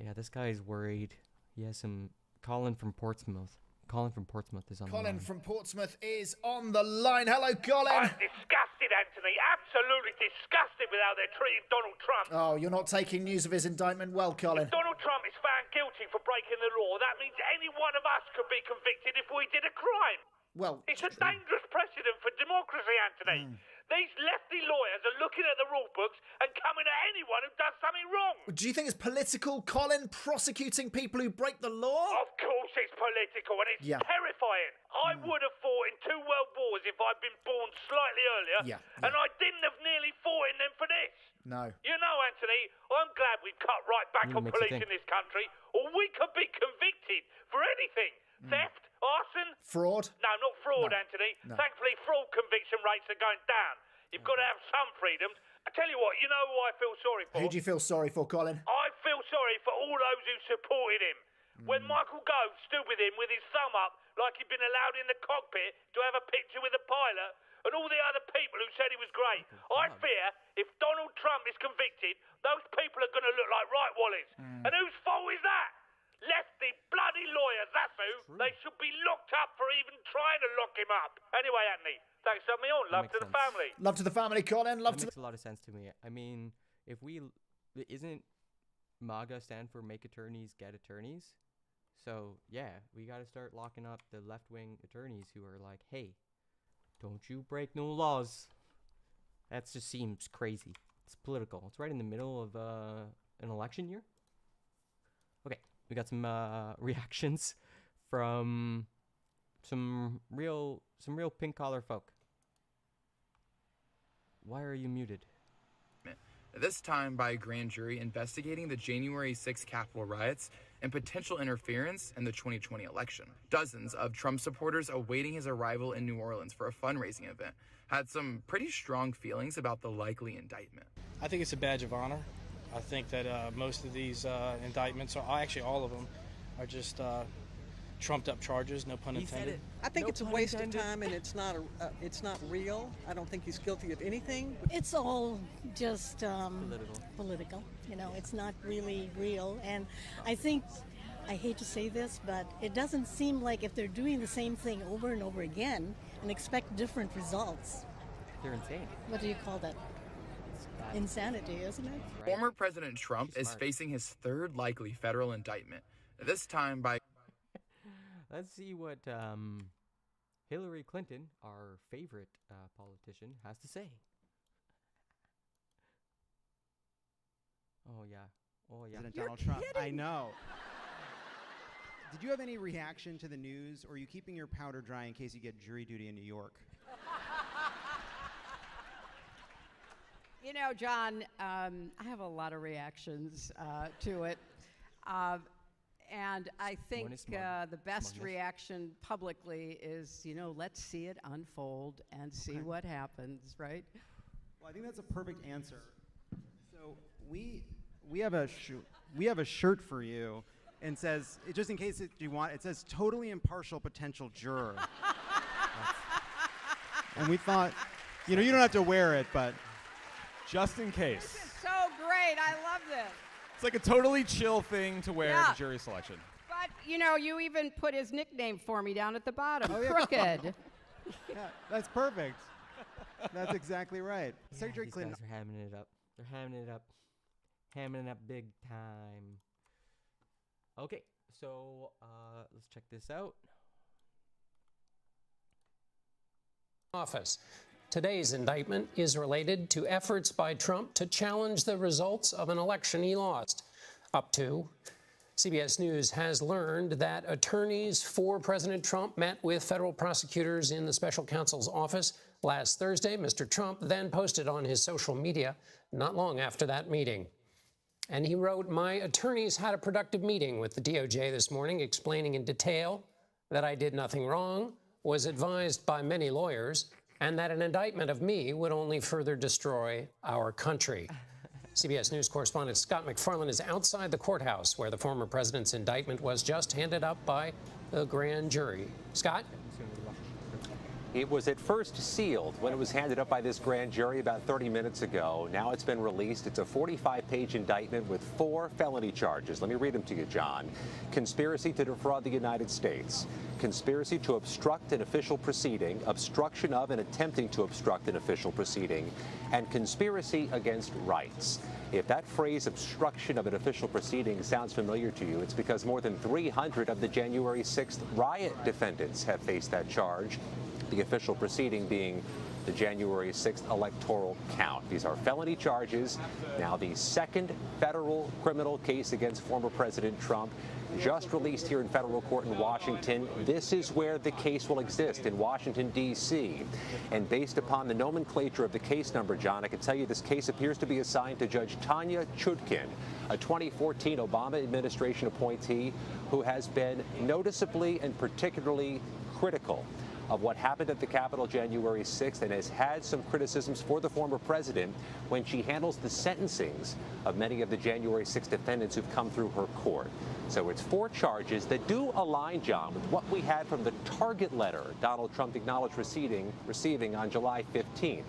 Yeah, this guy's worried. He has some... Colin from Portsmouth. Colin from Portsmouth is on the line. Colin from Portsmouth is on the line. Hello, Colin. I'm disgusted, Anthony. Absolutely disgusted with how they're treating Donald Trump. Oh, you're not taking news of his indictment well, Colin. If Donald Trump is found guilty for breaking the law, that means any one of us could be convicted if we did a crime. Well, it's a dangerous precedent for democracy, Anthony. These lefty lawyers are looking at the rule books and coming at anyone who does something wrong. Do you think it's political, Colin, prosecuting people who break the law? Of course it's political, and it's terrifying. I would have fought in 2 world wars if I'd been born slightly earlier, and I didn't have nearly fought in them for this. No. You know, Anthony, I'm glad we've cut right back on police in this country, or we could be convicted for anything. Theft, arson. Fraud? No, not fraud, Anthony. No. Thankfully, fraud conviction rates are going down. You've got to have some freedoms. I tell you what, you know who I feel sorry for? Who do you feel sorry for, Colin? I feel sorry for all those who supported him. When Michael Gove stood with him with his thumb up like he'd been allowed in the cockpit to have a picture with the pilot, and all the other people who said he was great. I fear if Donald Trump is convicted, those people are going to look like right wallies. And whose fault is that? Lefty bloody lawyers, that's who. They should be locked up for even trying to lock him up. Anyway, Anthony, thanks for having me on. Love to the family. Love to the family, Colin. Love to Makes a lot of sense to me. I mean, isn't MAGA stand for Make Attorneys Get Attorneys? So, yeah, we got to start locking up the left-wing attorneys who are like, hey, don't you break no laws. That just seems crazy. It's political. It's right in the middle of an election year. Okay, we got some reactions from some real pink-collar folk. Why are you muted? This time by a grand jury investigating the January 6th Capitol riots and potential interference in the 2020 election. Dozens of Trump supporters awaiting his arrival in New Orleans for a fundraising event had some pretty strong feelings about the likely indictment. I think it's a badge of honor. I think that most of these indictments, or actually all of them, are just trumped up charges, no pun intended. I think it's a waste of time, and it's not real. I don't think he's guilty of anything. It's all just political. You know, it's not really real. And I think, I hate to say this, but it doesn't seem like if they're doing the same thing over and over again and expect different results. They're insane. What do you call that? Insanity, isn't it? Right. Former President Trump is facing his third likely federal indictment, this time by... Let's see what Hillary Clinton, our favorite politician, has to say. Oh, yeah. Oh, yeah. President Donald Trump. I know. Did you have any reaction to the news, or are you keeping your powder dry in case you get jury duty in New York? You know, John, I have a lot of reactions to it. And I think the best reaction publicly is, you know, let's see it unfold and see what happens, right? Well, I think that's a perfect answer. So we have a shirt for you, and says, just in case you want, it says "totally impartial potential juror." And we thought, you know, you don't have to wear it, but just in case. This is so great. I love this. It's like a totally chill thing to wear Yeah. at jury selection. But, you know, you even put his nickname for me down at the bottom, Oh, yeah. Crooked. yeah, that's perfect. That's exactly right. Yeah, Secretary these Clinton. guys are hamming it up. They're hamming it up. Hamming it up big time. Okay, so let's check this out. Office. Today's indictment is related to efforts by Trump to challenge the results of an election he lost. Up to, CBS News has learned that attorneys for President Trump met with federal prosecutors in the special counsel's office last Thursday. Mr. Trump then posted on his social media not long after that meeting. And he wrote, "My attorneys had a productive meeting with the DOJ this morning, explaining in detail that I did nothing wrong, was advised by many lawyers, and that an indictment of me would only further destroy our country." CBS News correspondent Scott McFarland is outside the courthouse where the former president's indictment was just handed up by the grand jury. Scott? It was at first sealed when it was handed up by this grand jury about 30 minutes ago. Now it's been released. It's a 45-page indictment with 4 felony charges. Let me read them to you, John. Conspiracy to defraud the United States. Conspiracy to obstruct an official proceeding. Obstruction of and attempting to obstruct an official proceeding. And conspiracy against rights. If that phrase, obstruction of an official proceeding, sounds familiar to you, it's because more than 300 of the January 6th riot defendants have faced that charge. The official proceeding being the January 6th electoral count. These are felony charges. Now the second federal criminal case against former President Trump, just released here in federal court in Washington. This is where the case will exist, in Washington, D.C. And based upon the nomenclature of the case number, John, I can tell you this case appears to be assigned to Judge Tanya Chutkin, a 2014 Obama administration appointee who has been noticeably and particularly critical of what happened at the Capitol January 6th and has had some criticisms for the former president when she handles the sentencings of many of the January 6th defendants who've come through her court. So it's 4 charges that do align, John, with what we had from the target letter Donald Trump acknowledged receiving on July 15th.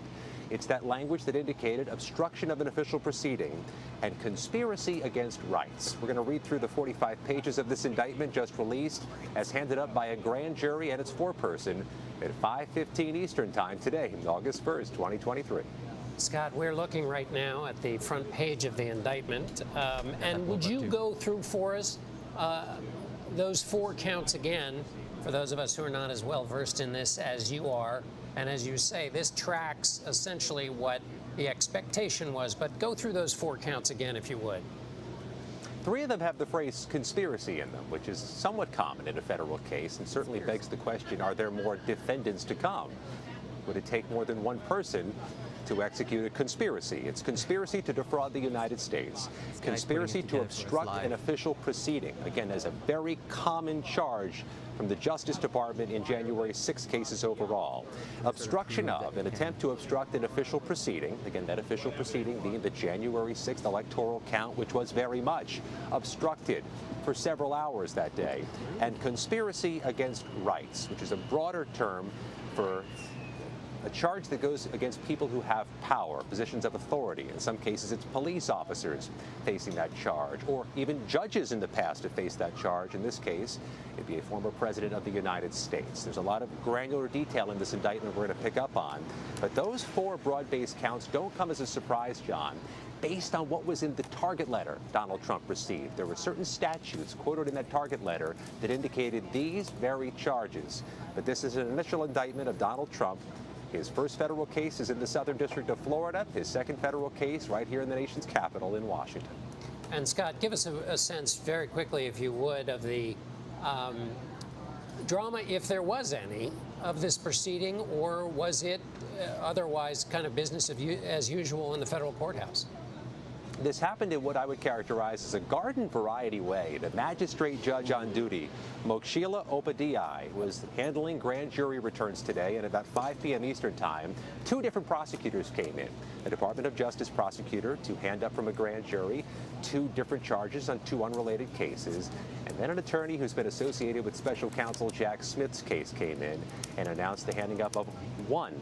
It's that language that indicated obstruction of an official proceeding and conspiracy against rights. We're going to read through the 45 pages of this indictment just released as handed up by a grand jury and its foreperson at 5:15 Eastern Time today, August 1st, 2023. Scott, we're looking right now at the front page of the indictment. And would you go through for us those 4 counts again, for those of us who are not as well versed in this as you are? And as you say, this tracks essentially what the expectation was. But go through those 4 counts again, if you would. 3 of them have the phrase conspiracy in them, which is somewhat common in a federal case and certainly begs the question, are there more defendants to come? Would it take more than one person to execute a conspiracy? It's conspiracy to defraud the United States, conspiracy to obstruct an official proceeding. Again, there's a very common charge from the Justice Department in January 6 cases overall. Obstruction of, an attempt to obstruct an official proceeding, again, that official proceeding being the January 6th electoral count, which was very much obstructed for several hours that day, and conspiracy against rights, which is a broader term for a charge that goes against people who have power, positions of authority. In some cases, it's police officers facing that charge, or even judges in the past have faced that charge. In this case, it'd be a former president of the United States. There's a lot of granular detail in this indictment we're going to pick up on. But those 4 broad-based counts don't come as a surprise, John. Based on what was in the target letter Donald Trump received, there were certain statutes quoted in that target letter that indicated these very charges. But this is an initial indictment of Donald Trump. His first federal case is in the Southern District of Florida. His second federal case right here in the nation's capital in Washington. And Scott, give us a sense very quickly, if you would, of the drama, if there was any, of this proceeding, or was it otherwise kind of business as usual in the federal courthouse? This happened in what I would characterize as a garden variety way. The magistrate judge on duty, Mokshila Upadhyay, was handling grand jury returns today, and about 5 p.m. Eastern Time, 2 different prosecutors came in. A Department of Justice prosecutor to hand up from a grand jury 2 different charges on 2 unrelated cases, and then an attorney who's been associated with special counsel Jack Smith's case came in and announced the handing up of 1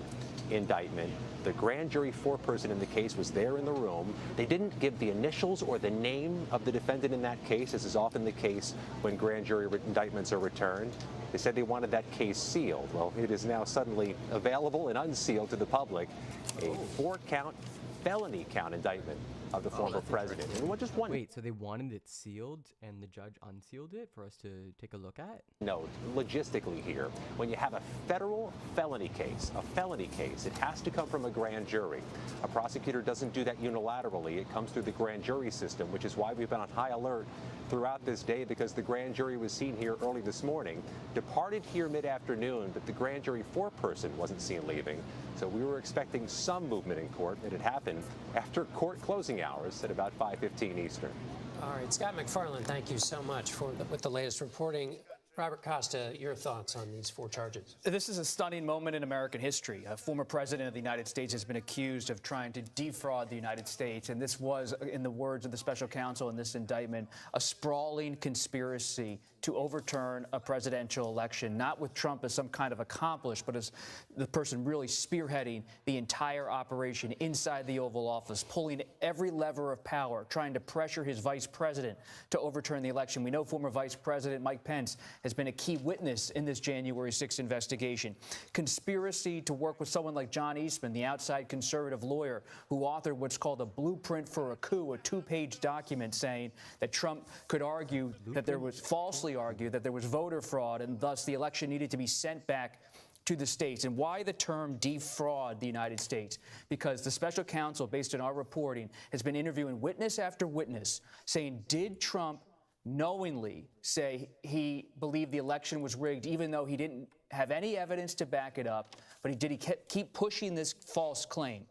indictment. The grand jury foreperson in the case was there in the room. They didn't give the initials or the name of the defendant in that case, as is often the case when grand jury indictments are returned. They said they wanted that case sealed. Well, it is now suddenly available and unsealed to the public. A 4-count felony count indictment of the former president. And just one. Wait, so they wanted it sealed and the judge unsealed it for us to take a look at? No, logistically here, when you have a federal felony case, it has to come from a grand jury. A prosecutor doesn't do that unilaterally. It comes through the grand jury system, which is why we've been on high alert throughout this day, because the grand jury was seen here early this morning, departed here mid-afternoon, but the grand jury foreperson wasn't seen leaving. So we were expecting some movement in court. It had happened after court closing hours at about 5:15 Eastern. All right, Scott McFarland, thank you so much with the latest reporting. Robert Costa, your thoughts on these 4 charges? This is a stunning moment in American history. A former president of the United States has been accused of trying to defraud the United States, and this was, in the words of the special counsel in this indictment, a sprawling conspiracy to overturn a presidential election, not with Trump as some kind of accomplice, but as the person really spearheading the entire operation inside the Oval Office, pulling every lever of power, trying to pressure his vice president to overturn the election. We know former Vice President Mike Pence has been a key witness in this January 6th investigation. Conspiracy to work with someone like John Eastman, the outside conservative lawyer who authored what's called a blueprint for a coup, a 2-page document saying that Trump could argue that there was falsely argued that there was voter fraud and thus the election needed to be sent back to the states. And why the term defraud the United States? Because the special counsel, based on our reporting, has been interviewing witness after witness saying, did Trump knowingly say he believed the election was rigged, even though he didn't have any evidence to back it up, but did he keep pushing this false claim?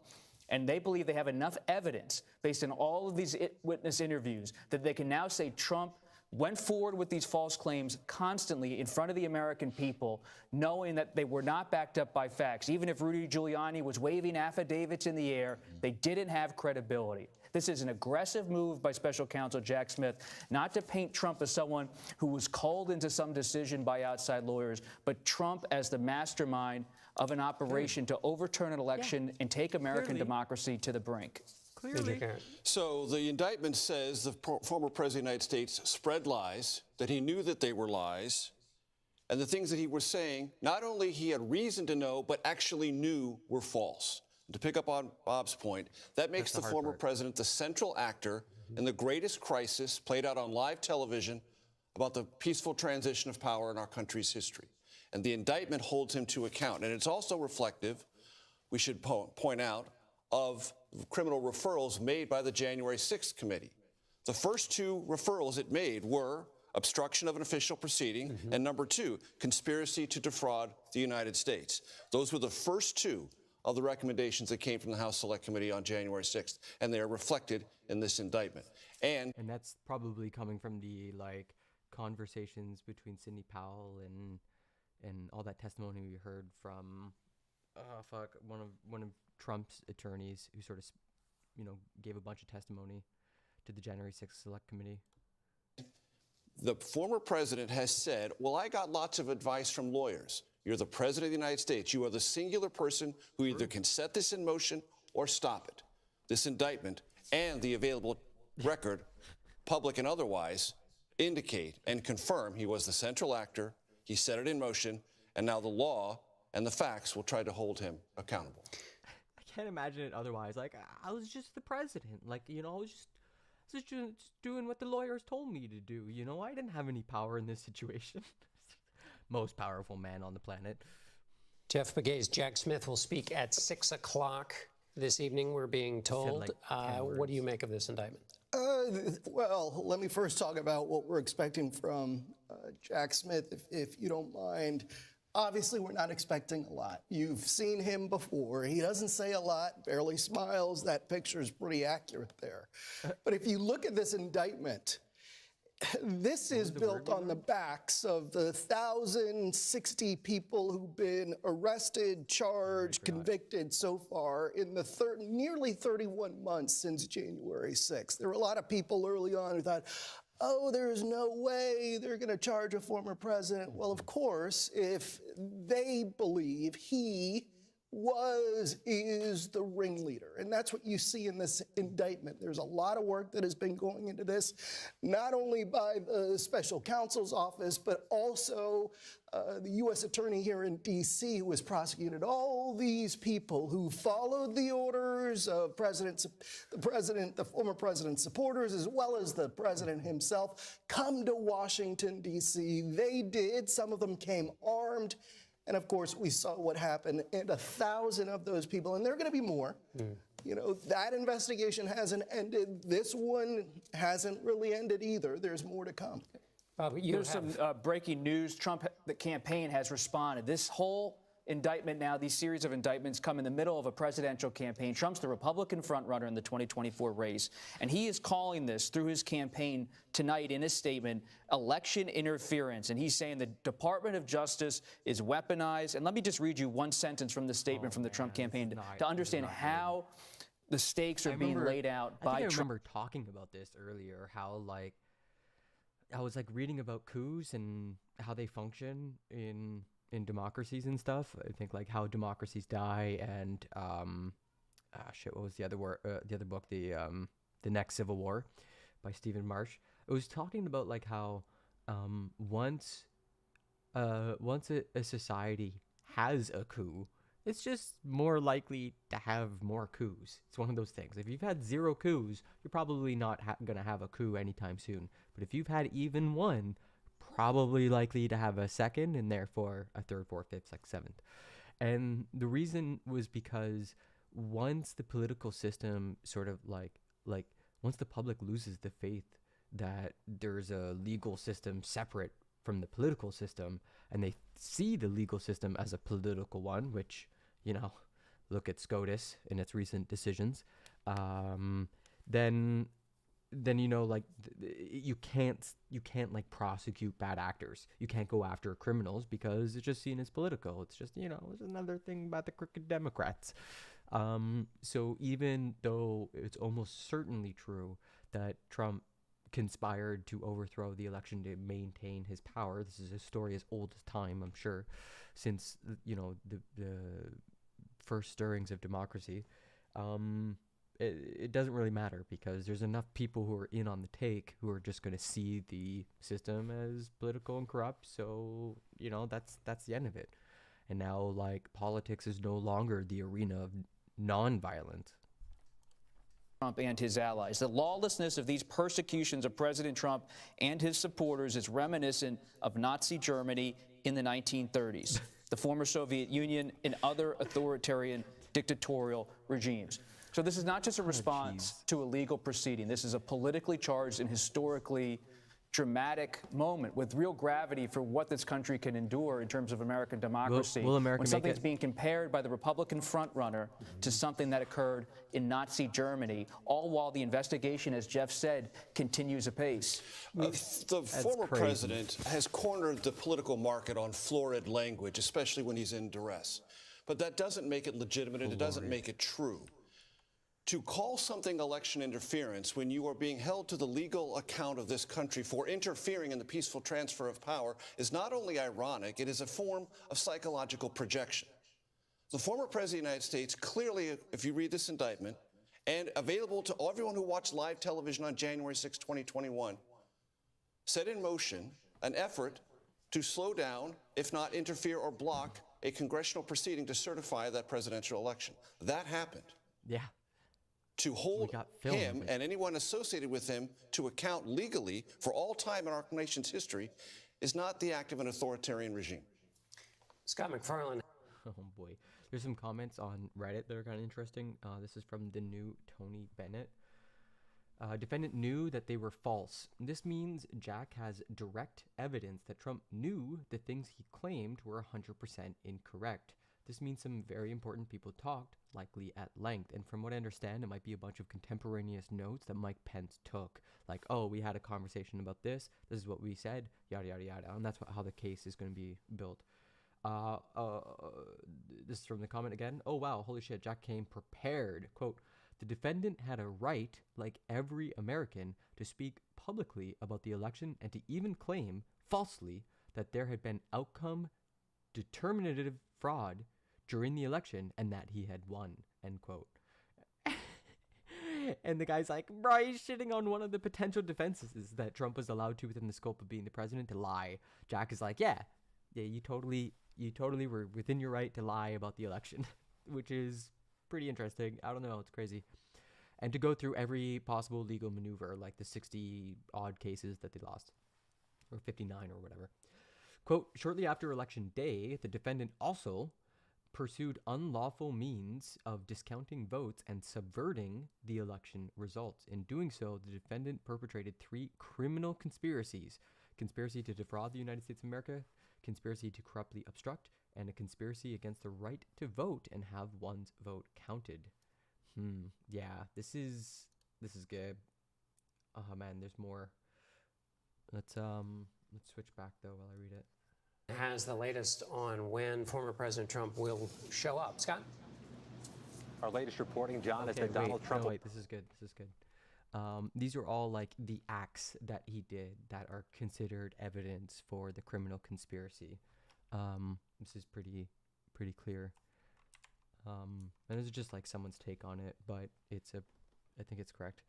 And they believe they have enough evidence based on all of these witness interviews that they can now say Trump went forward with these false claims constantly in front of the American people, knowing that they were not backed up by facts. Even if Rudy Giuliani was waving affidavits in the air, they didn't have credibility. This is an aggressive move by special counsel Jack Smith, not to paint Trump as someone who was called into some decision by outside lawyers, but Trump as the mastermind of an operation to overturn an election and take American democracy to the brink. Clearly. So the indictment says the former president of the United States spread lies, that he knew that they were lies, and the things that he was saying, not only he had reason to know, but actually knew were false. And to pick up on Bob's point, that makes the former president the central actor in the greatest crisis played out on live television about the peaceful transition of power in our country's history. And the indictment holds him to account. And it's also reflective, we should point out, of criminal referrals made by the January 6th committee. The first two referrals it made were obstruction of an official proceeding, and number two, conspiracy to defraud the United States. Those were the first two of the recommendations that came from the House Select Committee on January 6th, and they are reflected in this indictment. And that's probably coming from the conversations between Sidney Powell and all that testimony we heard from one of Trump's attorneys who sort of gave a bunch of testimony to the January 6th Select Committee. The former president has said, well, I got lots of advice from lawyers. You're the president of the United States. You are the singular person who either can set this in motion or stop it. This indictment and the available record, public and otherwise, indicate and confirm he was the central actor, he set it in motion, and now the law and the facts will try to hold him accountable. I can't imagine it otherwise. I was just the president. I was just doing what the lawyers told me to do. I didn't have any power in this situation. Most powerful man on the planet. Jeff Begay's Jack Smith will speak at 6 o'clock this evening, we're being told. What do you make of this indictment? Well, let me first talk about what we're expecting from Jack Smith, if you don't mind. Obviously, we're not expecting a lot. You've seen him before. He doesn't say a lot, barely smiles. That picture is pretty accurate there. But if you look at this indictment, this is built on the backs of the 1,060 people who've been arrested, charged, convicted so far in the nearly 31 months since January 6th. There were a lot of people early on who thought, oh, there's no way they're going to charge a former president. Well, of course, if they believe he is the ringleader. And that's what you see in this indictment. There's a lot of work that has been going into this, not only by the special counsel's office, but also the U.S. attorney here in D.C. who has prosecuted all these people who followed the orders of the former president's supporters, as well as the president himself, come to Washington, D.C. They did. Some of them came armed. And of course, we saw what happened, and 1,000 of those people, and there are going to be more. That investigation hasn't ended. This one hasn't really ended either. There's more to come. There's some breaking news. Trump, the campaign, has responded. This whole indictment now, these series of indictments come in the middle of a presidential campaign. Trump's the Republican frontrunner in the 2024 race, and he is calling this, through his campaign tonight in his statement, election interference. And he's saying the Department of Justice is weaponized. And let me just read you one sentence from the statement from the Trump campaign to understand how the stakes are being laid out by Trump. I remember talking about this earlier, how I was reading about coups and how they function in democracies and stuff. I think how democracies die, and what was the other book? The Next Civil War by Stephen Marsh. It was talking about how once a society has a coup, it's just more likely to have more coups. It's one of those things. If you've had 0 coups, you're probably not going to have a coup anytime soon. But if you've had even one, probably likely to have a second, and therefore a third, fourth, fifth, sixth, seventh. And the reason was because once the political system sort of once the public loses the faith that there's a legal system separate from the political system, and they see the legal system as a political one, which, look at SCOTUS and its recent decisions, then you can't prosecute bad actors. You can't go after criminals because it's just seen as political. It's just, it's another thing about the crooked Democrats. So even though it's almost certainly true that Trump conspired to overthrow the election to maintain his power. This is a story as old as time, I'm sure, since the first stirrings of democracy. It doesn't really matter because there's enough people who are in on the take who are just going to see the system as political and corrupt. So that's the end of it. And now, like, politics is no longer the arena of nonviolence. Trump and his allies. The lawlessness of these persecutions of President Trump and his supporters is reminiscent of Nazi Germany in the 1930s, the former Soviet Union, and other authoritarian dictatorial regimes. So this is not just a response to a legal proceeding. This is a politically charged and historically dramatic moment with real gravity for what this country can endure in terms of American democracy. Will America when make something's it? being compared by the Republican frontrunner to something that occurred in Nazi Germany, all while the investigation, as Jeff said, continues apace. The former president has cornered the political market on florid language, especially when he's in duress. But that doesn't make it legitimate, and it doesn't make it true. To call something election interference when you are being held to the legal account of this country for interfering in the peaceful transfer of power is not only ironic, it is a form of psychological projection. The former President of the United States clearly, if you read this indictment, and available to everyone who watched live television on January 6, 2021, set in motion an effort to slow down, if not interfere or block, a congressional proceeding to certify that presidential election. That happened. Yeah. To hold him and anyone associated with him to account legally for all time in our nation's history is not the act of an authoritarian regime. Scott McFarlane. Oh boy. There's some comments on Reddit that are kind of interesting. This is from the new Tony Bennett. Defendant knew that they were false. This means Jack has direct evidence that Trump knew the things he claimed were 100% incorrect. This means some very important people talked, likely at length, and from what I understand, it might be a bunch of contemporaneous notes that Mike Pence took, like, oh, we had a conversation about this is what we said, yada, yada, yada, and that's how the case is going to be built. This is from the comment again. Oh, wow, holy shit, Jack came prepared. Quote, the defendant had a right, like every American, to speak publicly about the election and to even claim, falsely, that there had been outcome determinative fraud during the election and that he had won, end quote. And the guy's like, bro, he's shitting on one of the potential defenses that Trump was allowed to within the scope of being the president to lie. Jack is like, yeah, you totally were within your right to lie about the election, which is pretty interesting. I don't know, it's crazy. And to go through every possible legal maneuver, like the 60 odd cases that they lost, or 59 or whatever. Quote, shortly after election day, the defendant also pursued unlawful means of discounting votes and subverting the election results. In doing so, the defendant perpetrated 3 criminal conspiracies: conspiracy to defraud the United States of America, conspiracy to corruptly obstruct, and a conspiracy against the right to vote and have one's vote counted. Yeah, this is good. Oh man, there's more. Let's switch back though while I read it. Has the latest on when former President Trump will show up. Scott? Our latest reporting, John, is that Donald Trump... No, wait, this is good. These are all like the acts that he did that are considered evidence for the criminal conspiracy. This is pretty clear. And this is just like someone's take on it, but I think it's correct.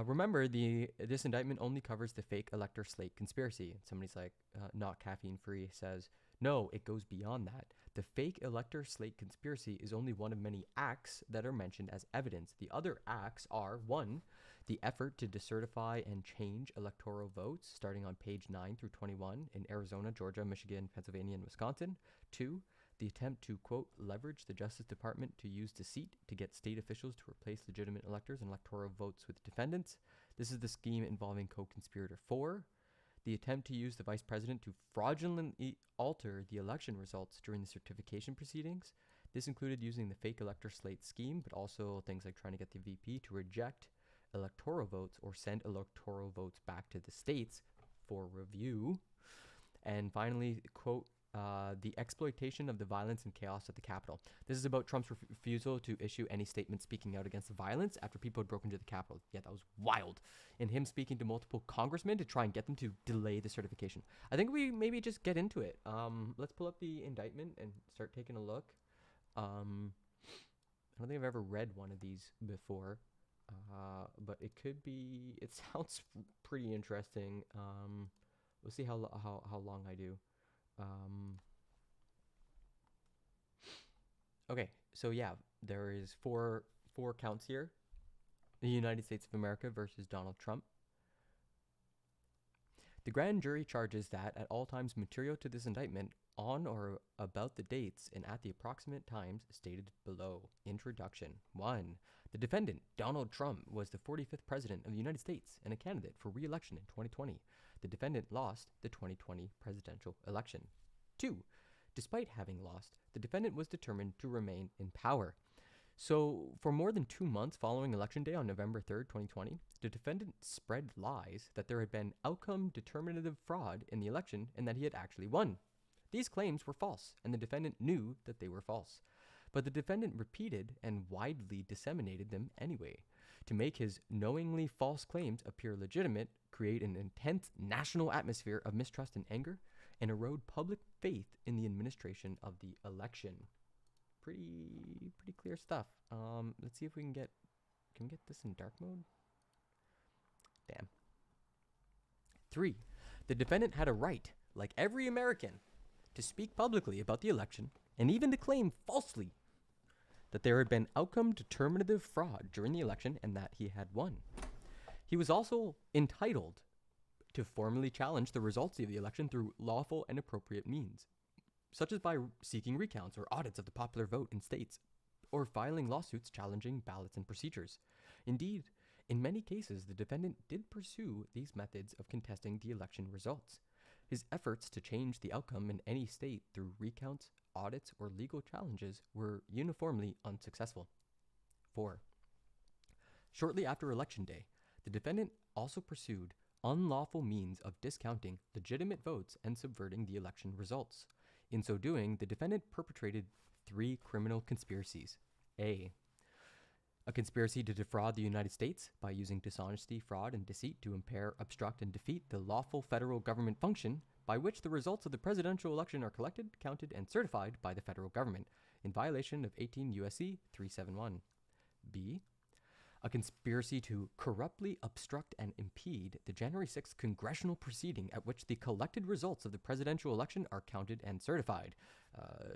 Remember, this indictment only covers the fake elector slate conspiracy. Somebody's like, not caffeine free, says, no, it goes beyond that. The fake elector slate conspiracy is only one of many acts that are mentioned as evidence. The other acts are, 1, the effort to decertify and change electoral votes, starting on page 9 through 21 in Arizona, Georgia, Michigan, Pennsylvania, and Wisconsin. 2, the attempt to, quote, leverage the Justice Department to use deceit to get state officials to replace legitimate electors and electoral votes with defendants. This is the scheme involving co-conspirator 4. The attempt to use the vice president to fraudulently alter the election results during the certification proceedings. This included using the fake elector slate scheme, but also things like trying to get the VP to reject electoral votes or send electoral votes back to the states for review. And finally, quote, the exploitation of the violence and chaos at the Capitol. This is about Trump's refusal to issue any statement speaking out against violence after people had broken into the Capitol. Yeah, that was wild. And him speaking to multiple congressmen to try and get them to delay the certification. I think we maybe just get into it. Let's pull up the indictment and start taking a look. I don't think I've ever read one of these before, but it could be. It sounds pretty interesting. We'll see how long I do. Okay, so yeah, there is four counts here. The United States of America versus Donald Trump. The grand jury charges that at all times material to this indictment on or about the dates and at the approximate times stated below. Introduction. 1. The defendant, Donald Trump, was the 45th president of the United States and a candidate for re-election in 2020. The defendant lost the 2020 presidential election. 2. Despite having lost, the defendant was determined to remain in power. So, for more than 2 months following Election Day on November 3rd, 2020, the defendant spread lies that there had been outcome determinative fraud in the election and that he had actually won. These claims were false, and the defendant knew that they were false. But the defendant repeated and widely disseminated them anyway, to make his knowingly false claims appear legitimate, create an intense national atmosphere of mistrust and anger, and erode public faith in the administration of the election. Pretty clear stuff. Let's see if we can get this in dark mode? Damn. 3. The defendant had a right, like every American, to speak publicly about the election and even to claim falsely that there had been outcome determinative fraud during the election and that he had won. He was also entitled to formally challenge the results of the election through lawful and appropriate means, such as by seeking recounts or audits of the popular vote in states, or filing lawsuits challenging ballots and procedures. Indeed, in many cases, the defendant did pursue these methods of contesting the election results. His efforts to change the outcome in any state through recounts, audits, or legal challenges were uniformly unsuccessful. 4. Shortly after Election Day, the defendant also pursued unlawful means of discounting legitimate votes and subverting the election results. In so doing, the defendant perpetrated 3 criminal conspiracies. A conspiracy to defraud the United States by using dishonesty, fraud, and deceit to impair, obstruct, and defeat the lawful federal government function by which the results of the presidential election are collected, counted, and certified by the federal government, in violation of 18 U.S.C. 371. B. A conspiracy to corruptly obstruct and impede the January 6th congressional proceeding at which the collected results of the presidential election are counted and certified.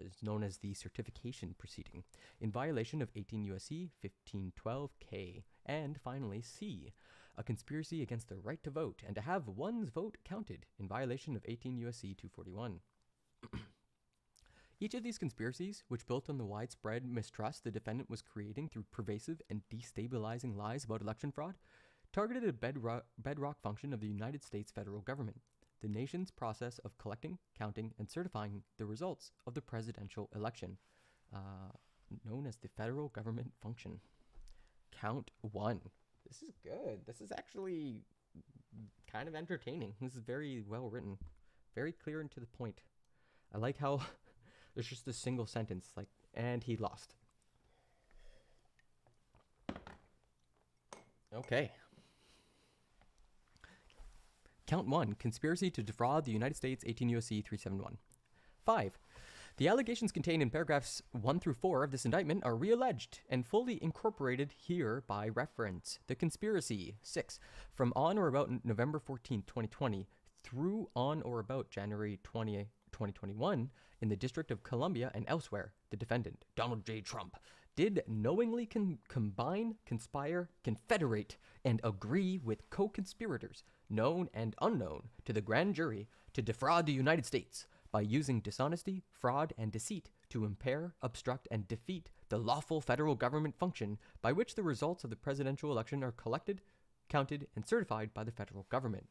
It's known as the certification proceeding, in violation of 18 U.S.C. 1512K. And finally, C. A conspiracy against the right to vote and to have one's vote counted, in violation of 18 U.S.C. 241. Each of these conspiracies, which built on the widespread mistrust the defendant was creating through pervasive and destabilizing lies about election fraud, targeted a bedrock function of the United States federal government, the nation's process of collecting, counting, and certifying the results of the presidential election, known as the federal government function. Count 1. This is good. This is actually kind of entertaining. This is very well written, very clear and to the point. I like how there's just a single sentence, like, and he lost. Okay. Count 1, conspiracy to defraud the United States, 18 U.S.C. 371. 5. The allegations contained in paragraphs 1 through 4 of this indictment are realleged and fully incorporated here by reference. The conspiracy. 6. From on or about November 14, 2020, through on or about January 20, 2021, in the District of Columbia and elsewhere, the defendant, Donald J. Trump, did knowingly combine, conspire, confederate, and agree with co-conspirators, known and unknown to the grand jury, to defraud the United States by using dishonesty, fraud, and deceit to impair, obstruct, and defeat the lawful federal government function by which the results of the presidential election are collected, counted, and certified by the federal government.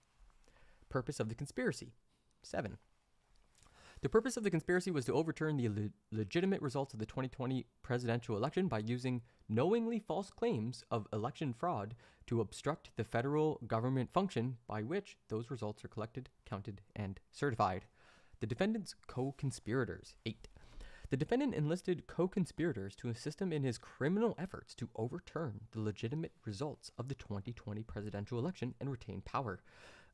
Purpose of the conspiracy. 7. The purpose of the conspiracy was to overturn the legitimate results of the 2020 presidential election by using knowingly false claims of election fraud to obstruct the federal government function by which those results are collected, counted, and certified. The defendant's co-conspirators. 8. The defendant enlisted co-conspirators to assist him in his criminal efforts to overturn the legitimate results of the 2020 presidential election and retain power.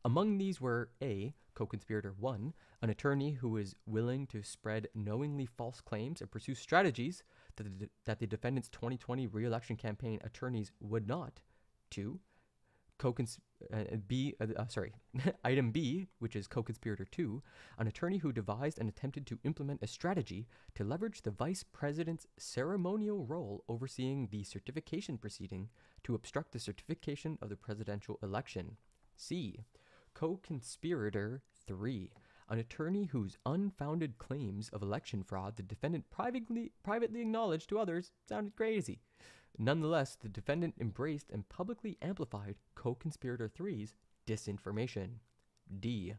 Among these were A. Co-conspirator 1, an attorney who is willing to spread knowingly false claims and pursue strategies that the defendant's 2020 re-election campaign attorneys would not. 2. Item B, which is co-conspirator 2, an attorney who devised and attempted to implement a strategy to leverage the vice president's ceremonial role overseeing the certification proceeding to obstruct the certification of the presidential election. C. Co-conspirator 3, an attorney whose unfounded claims of election fraud the defendant privately acknowledged to others sounded crazy. Nonetheless, the defendant embraced and publicly amplified co-conspirator 3's disinformation. D.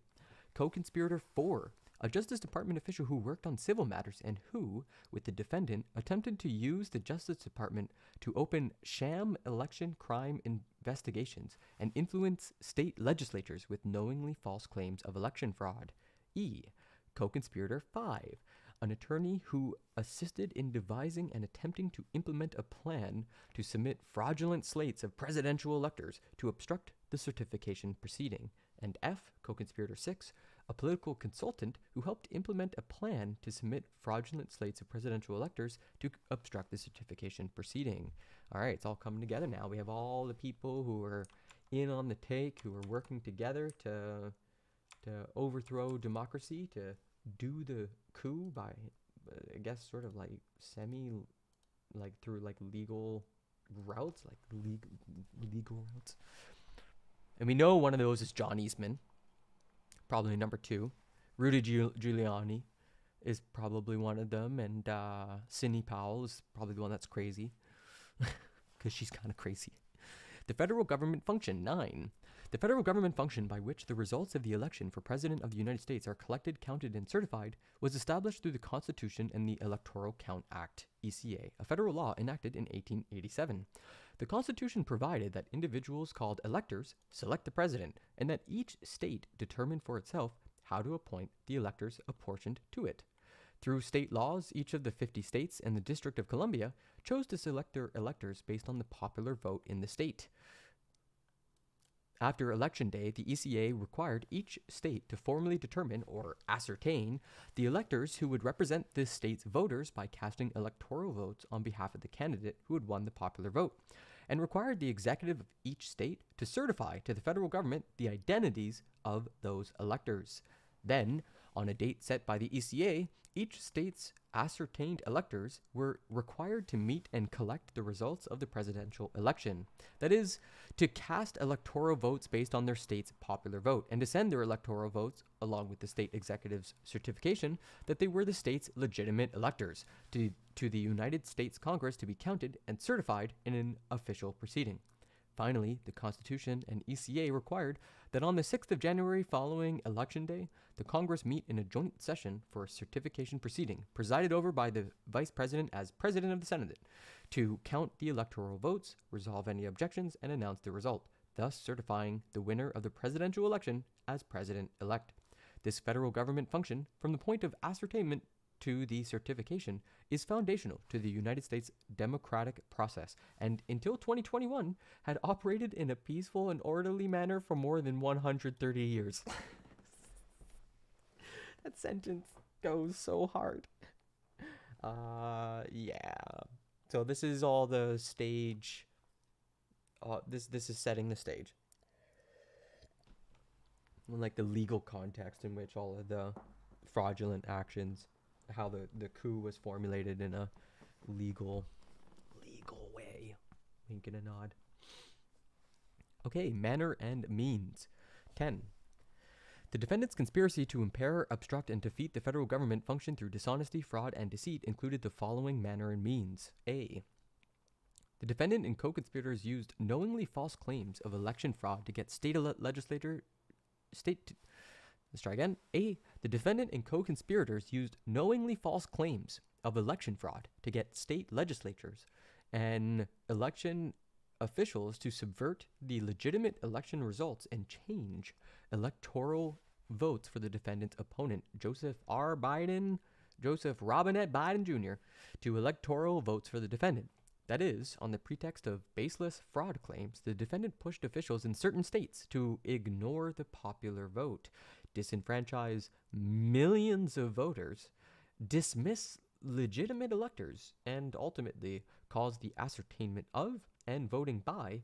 Co-conspirator 4, a Justice Department official who worked on civil matters and who, with the defendant, attempted to use the Justice Department to open sham election crime investigations and influence state legislatures with knowingly false claims of election fraud. E. Co-conspirator 5, an attorney who assisted in devising and attempting to implement a plan to submit fraudulent slates of presidential electors to obstruct the certification proceeding. And F. Co-conspirator 6, a political consultant who helped implement a plan to submit fraudulent slates of presidential electors to obstruct the certification proceeding. All right, it's all coming together now. We have all the people who are in on the take, who are working together to overthrow democracy, to do the coup by, I guess, sort of like through like legal routes, legal routes. And we know one of those is John Eastman, probably number 2. Rudy Giuliani is probably one of them, and Sidney Powell is probably the one that's crazy, because she's kind of crazy. The federal government function. 9. The federal government function by which the results of the election for President of the United States are collected, counted, and certified was established through the Constitution and the Electoral Count Act, ECA, a federal law enacted in 1887. The Constitution provided that individuals called electors select the president, and that each state determined for itself how to appoint the electors apportioned to it. Through state laws, each of the 50 states and the District of Columbia chose to select their electors based on the popular vote in the state. After Election Day, the ECA required each state to formally determine or ascertain the electors who would represent the state's voters by casting electoral votes on behalf of the candidate who had won the popular vote, and required the executive of each state to certify to the federal government the identities of those electors. Then, on a date set by the ECA, each state's ascertained electors were required to meet and collect the results of the presidential election. That is, to cast electoral votes based on their state's popular vote, and to send their electoral votes, along with the state executive's certification that they were the state's legitimate electors, to the United States Congress to be counted and certified in an official proceeding. Finally, the Constitution and ECA required that on the 6th of January following Election Day, the Congress meet in a joint session for a certification proceeding, presided over by the Vice President as President of the Senate, to count the electoral votes, resolve any objections, and announce the result, thus certifying the winner of the presidential election as President-elect. This federal government function, from the point of ascertainment to the certification, is foundational to the United States democratic process, and until 2021 had operated in a peaceful and orderly manner for more than 130 years. That sentence goes so hard. Yeah. So this is all the stage. This is setting the stage. Like the legal context in which all of the fraudulent actions, how the coup was formulated in a legal way. Wink and a nod. Okay, manner and means. 10. The defendant's conspiracy to impair, obstruct, and defeat the federal government function through dishonesty, fraud, and deceit included the following manner and means. A. The defendant and co-conspirators used knowingly false claims of election fraud to get Let's try again. A. The defendant and co-conspirators used knowingly false claims of election fraud to get state legislatures and election officials to subvert the legitimate election results and change electoral votes for the defendant's opponent, Joseph Robinette Biden Jr., to electoral votes for the defendant. That is, on the pretext of baseless fraud claims, the defendant pushed officials in certain states to ignore the popular vote, disenfranchise millions of voters, dismiss legitimate electors, and ultimately cause the ascertainment of and voting by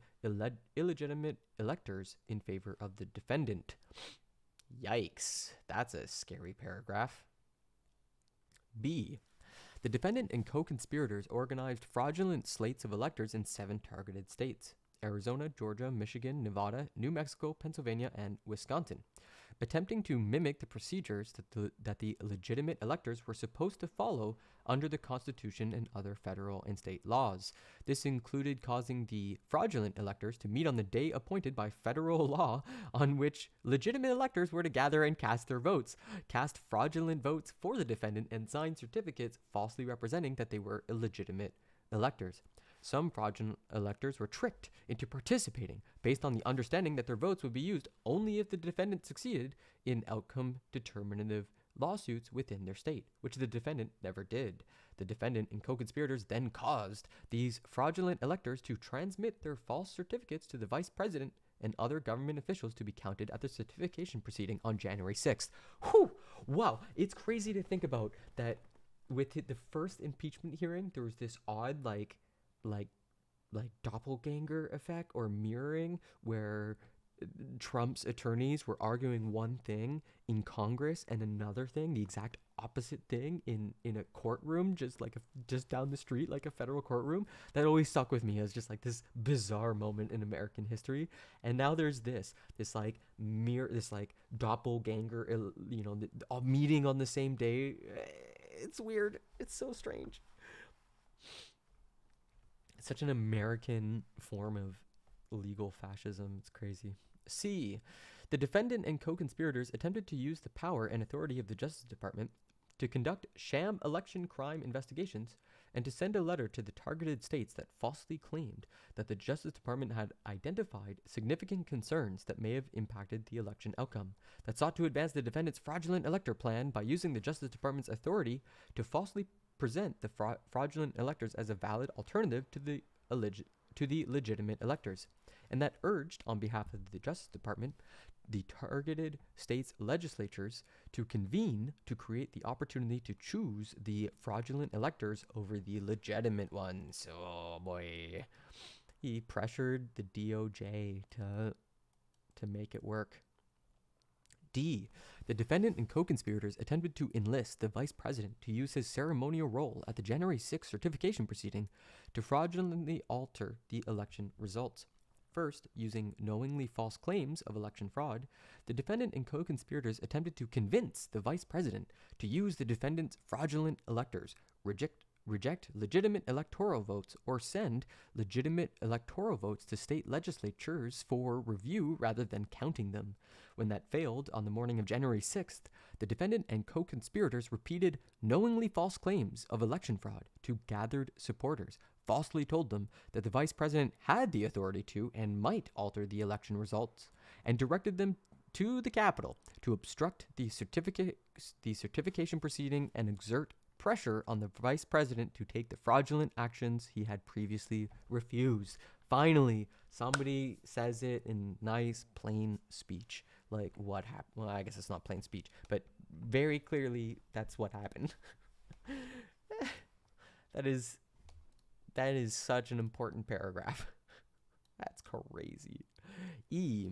illegitimate electors in favor of the defendant. Yikes, that's a scary paragraph. B. The defendant and co-conspirators organized fraudulent slates of electors in 7 targeted states: Arizona, Georgia, Michigan, Nevada, New Mexico, Pennsylvania, and Wisconsin, attempting to mimic the procedures that the legitimate electors were supposed to follow under the Constitution and other federal and state laws. This included causing the fraudulent electors to meet on the day appointed by federal law on which legitimate electors were to gather and cast their votes, cast fraudulent votes for the defendant, and sign certificates falsely representing that they were illegitimate electors. Some fraudulent electors were tricked into participating based on the understanding that their votes would be used only if the defendant succeeded in outcome determinative lawsuits within their state, which the defendant never did. The defendant and co-conspirators then caused these fraudulent electors to transmit their false certificates to the vice president and other government officials to be counted at the certification proceeding on January 6th. Whew! Wow, it's crazy to think about that. With the first impeachment hearing, there was this odd like doppelganger effect or mirroring where Trump's attorneys were arguing one thing in Congress and another thing, the exact opposite thing in a courtroom, just down the street, like a federal courtroom. That always stuck with me as just like this bizarre moment in American history. And now there's this doppelganger, meeting on the same day. It's weird. It's so strange. Such an American form of legal fascism. It's crazy. C. The defendant and co-conspirators attempted to use the power and authority of the Justice Department to conduct sham election crime investigations and to send a letter to the targeted states that falsely claimed that the Justice Department had identified significant concerns that may have impacted the election outcome, that sought to advance the defendant's fraudulent elector plan by using the Justice Department's authority to falsely present the fraudulent electors as a valid alternative to the legitimate electors, and that urged, on behalf of the Justice Department, the targeted states' legislatures to convene to create the opportunity to choose the fraudulent electors over the legitimate ones. Oh boy. He pressured the DOJ to make it work. D. The defendant and co-conspirators attempted to enlist the vice president to use his ceremonial role at the January 6th certification proceeding to fraudulently alter the election results. First, using knowingly false claims of election fraud, the defendant and co-conspirators attempted to convince the vice president to use the defendant's fraudulent electors, reject legitimate electoral votes, or send legitimate electoral votes to state legislatures for review rather than counting them. When that failed on the morning of January 6th, the defendant and co-conspirators repeated knowingly false claims of election fraud to gathered supporters, falsely told them that the vice president had the authority to and might alter the election results, and directed them to the Capitol to obstruct the certification proceeding and exert pressure on the vice president to take the fraudulent actions he had previously refused. Finally, somebody says it in nice, plain speech. Like, what happened? Well, I guess it's not plain speech, but very clearly that's what happened. That is such an important paragraph. That's crazy. E.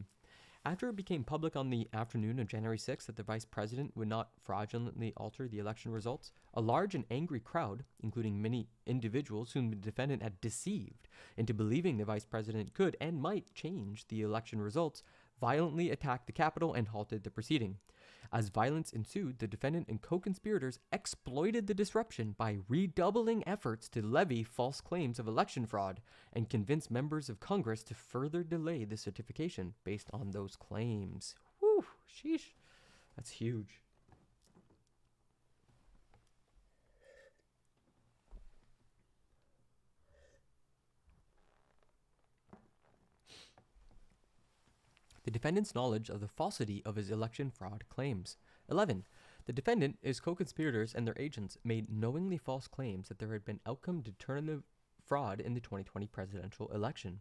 After it became public on the afternoon of January 6th that the vice president would not fraudulently alter the election results, a large and angry crowd, including many individuals whom the defendant had deceived into believing the vice president could and might change the election results, violently attacked the Capitol and halted the proceeding. As violence ensued, the defendant and co-conspirators exploited the disruption by redoubling efforts to levy false claims of election fraud and convince members of Congress to further delay the certification based on those claims. Whew, sheesh. That's huge. the defendant's knowledge of the falsity of his election fraud claims. 11. The defendant, his co-conspirators, and their agents made knowingly false claims that there had been outcome-determinative fraud in the 2020 presidential election.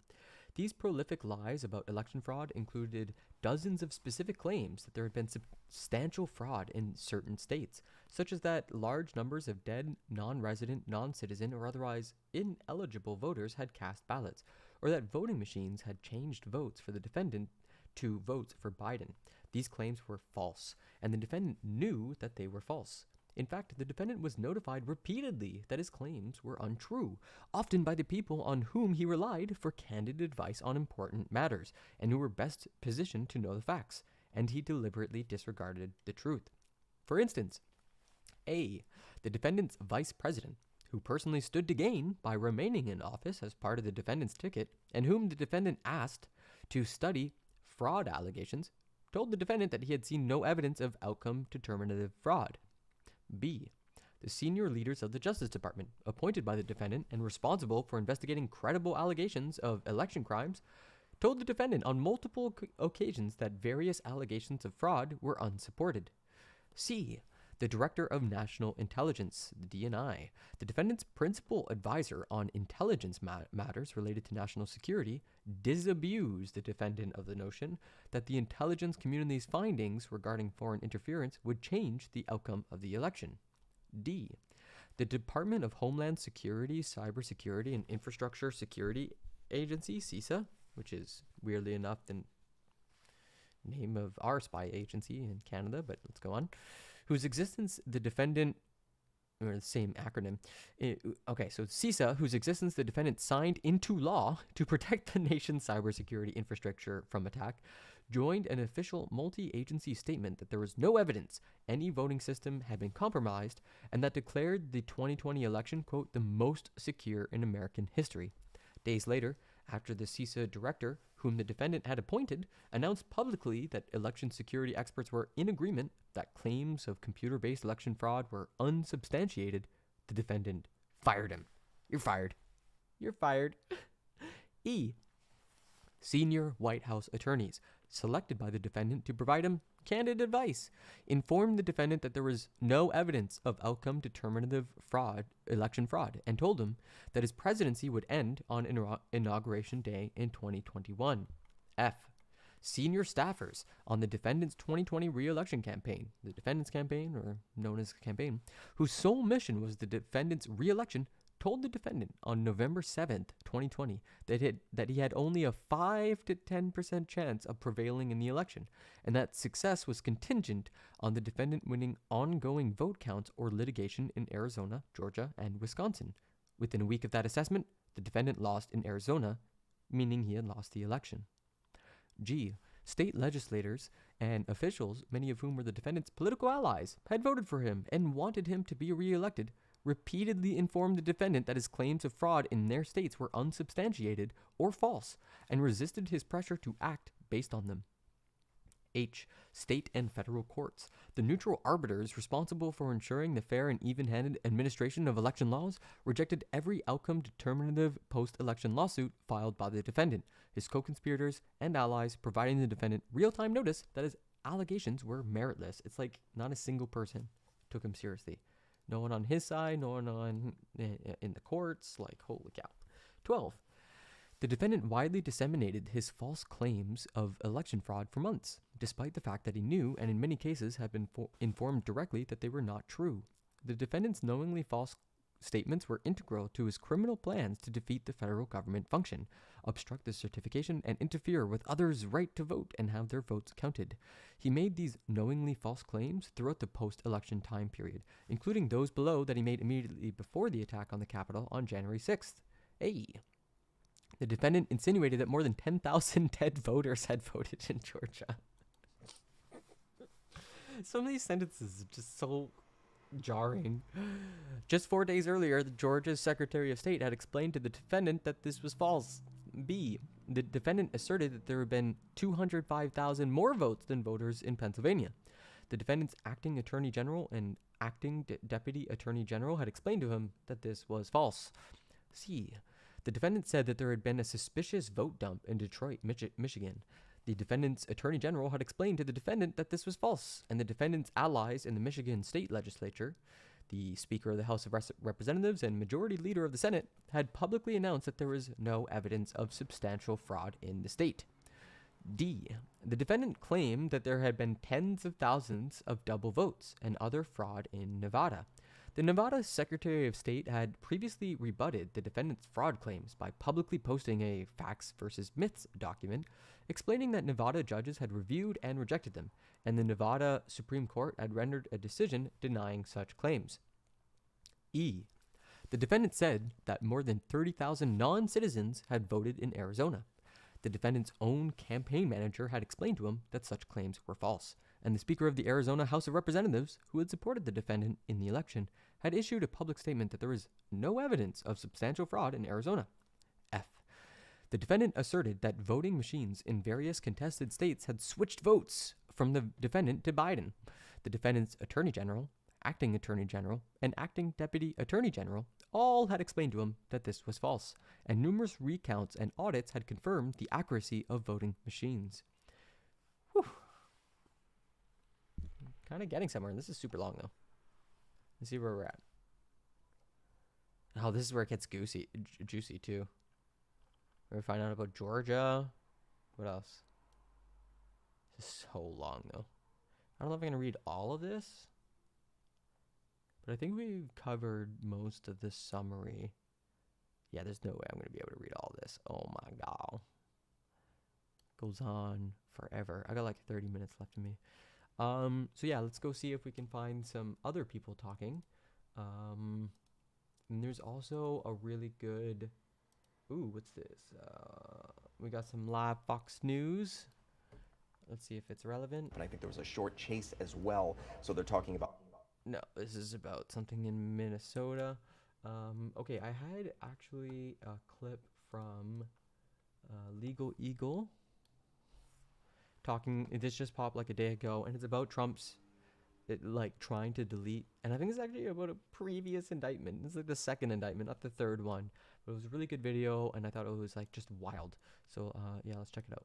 These prolific lies about election fraud included dozens of specific claims that there had been substantial fraud in certain states, such as that large numbers of dead, non-resident, non-citizen, or otherwise ineligible voters had cast ballots, or that voting machines had changed votes for the defendant to votes for Biden. These claims were false, and the defendant knew that they were false. In fact, the defendant was notified repeatedly that his claims were untrue, often by the people on whom he relied for candid advice on important matters, and who were best positioned to know the facts, and he deliberately disregarded the truth. For instance, A. The defendant's vice president, who personally stood to gain by remaining in office as part of the defendant's ticket, and whom the defendant asked to study fraud allegations, told the defendant that he had seen no evidence of outcome-determinative fraud. B. The senior leaders of the Justice Department, appointed by the defendant and responsible for investigating credible allegations of election crimes, told the defendant on multiple occasions that various allegations of fraud were unsupported. C. The Director of National Intelligence, the DNI, the defendant's principal advisor on intelligence matters related to national security, disabused the defendant of the notion that the intelligence community's findings regarding foreign interference would change the outcome of the election. D. The Department of Homeland Security, Cybersecurity, and Infrastructure Security Agency, CISA, which is weirdly enough the name of our spy agency in Canada, but let's go on, whose existence the defendant, or the same acronym, so CISA, whose existence the defendant signed into law to protect the nation's cybersecurity infrastructure from attack, joined an official multi-agency statement that there was no evidence any voting system had been compromised, and that declared the 2020 election, quote, the most secure in American history. Days later, after the CISA director, whom the defendant had appointed, announced publicly that election security experts were in agreement that claims of computer-based election fraud were unsubstantiated, the defendant fired him. You're fired. You're fired. E. Senior White House attorneys, selected by the defendant to provide him candid advice, informed the defendant that there was no evidence of outcome-determinative election fraud, and told him that his presidency would end on Inauguration Day in 2021. F. Senior staffers on the defendant's 2020 re-election campaign, the defendant's campaign, or known as campaign, whose sole mission was the defendant's re-election, told the defendant on November 7th, 2020, that he had only a 5 to 10% chance of prevailing in the election, and that success was contingent on the defendant winning ongoing vote counts or litigation in Arizona, Georgia, and Wisconsin. Within a week of that assessment, the defendant lost in Arizona, meaning he had lost the election. G. State legislators and officials, many of whom were the defendant's political allies, had voted for him and wanted him to be reelected, repeatedly informed the defendant that his claims of fraud in their states were unsubstantiated or false, and resisted his pressure to act based on them. H. State and federal courts, the neutral arbiters responsible for ensuring the fair and even-handed administration of election laws, rejected every outcome-determinative post-election lawsuit filed by the defendant, his co-conspirators, and allies, providing the defendant real-time notice that his allegations were meritless. It's like not a single person took him seriously. No one on his side, no one in the courts, like, holy cow. 12. The defendant widely disseminated his false claims of election fraud for months, despite the fact that he knew, and in many cases had been informed directly, that they were not true. The defendant's knowingly false statements were integral to his criminal plans to defeat the federal government function, obstruct the certification, and interfere with others' right to vote and have their votes counted. He made these knowingly false claims throughout the post-election time period, including those below that he made immediately before the attack on the Capitol on January 6th. A. The defendant insinuated that more than 10,000 dead voters had voted in Georgia. Some of these sentences are just so jarring. Just 4 days earlier, Georgia's Secretary of State had explained to the defendant that this was false. B. The defendant asserted that there had been 205,000 more votes than voters in Pennsylvania. The defendant's acting attorney general and acting deputy attorney general had explained to him that this was false. C. The defendant said that there had been a suspicious vote dump in Detroit, Michigan. The defendant's attorney general had explained to the defendant that this was false, and the defendant's allies in the Michigan state legislature, the Speaker of the House of Representatives and Majority Leader of the Senate, had publicly announced that there was no evidence of substantial fraud in the state. D. The defendant claimed that there had been tens of thousands of double votes and other fraud in Nevada. The Nevada Secretary of State had previously rebutted the defendant's fraud claims by publicly posting a facts versus myths document explaining that Nevada judges had reviewed and rejected them, and the Nevada Supreme Court had rendered a decision denying such claims. E. The defendant said that more than 30,000 non-citizens had voted in Arizona. The defendant's own campaign manager had explained to him that such claims were false, and the Speaker of the Arizona House of Representatives, who had supported the defendant in the election, had issued a public statement that there was no evidence of substantial fraud in Arizona. F. The defendant asserted that voting machines in various contested states had switched votes from the defendant to Biden. The defendant's attorney general, acting attorney general, and acting deputy attorney general all had explained to him that this was false, and numerous recounts and audits had confirmed the accuracy of voting machines. Whew. Kind of getting somewhere. This is super long, though. Let's see where we're at. Oh, this is where it gets juicy, too. We find out about Georgia. What else? This is so long, though. I don't know if I'm going to read all of this, but I think we've covered most of the summary. Yeah, there's no way I'm going to be able to read all this. Oh, my God. Goes on forever. I got like 30 minutes left of me. So yeah, let's go see if we can find some other people talking. And there's also a really good, ooh, what's this? We got some live Fox News. Let's see if it's relevant. And I think there was a short chase as well. So they're talking about. No, this is about something in Minnesota. Okay, I had actually a clip from Legal Eagle talking. This just popped like a day ago, and it's about Trump's trying to delete. And I think it's actually about a previous indictment. It's like the second indictment, not the third one. But it was a really good video, and I thought it was like just wild. So yeah, let's check it out.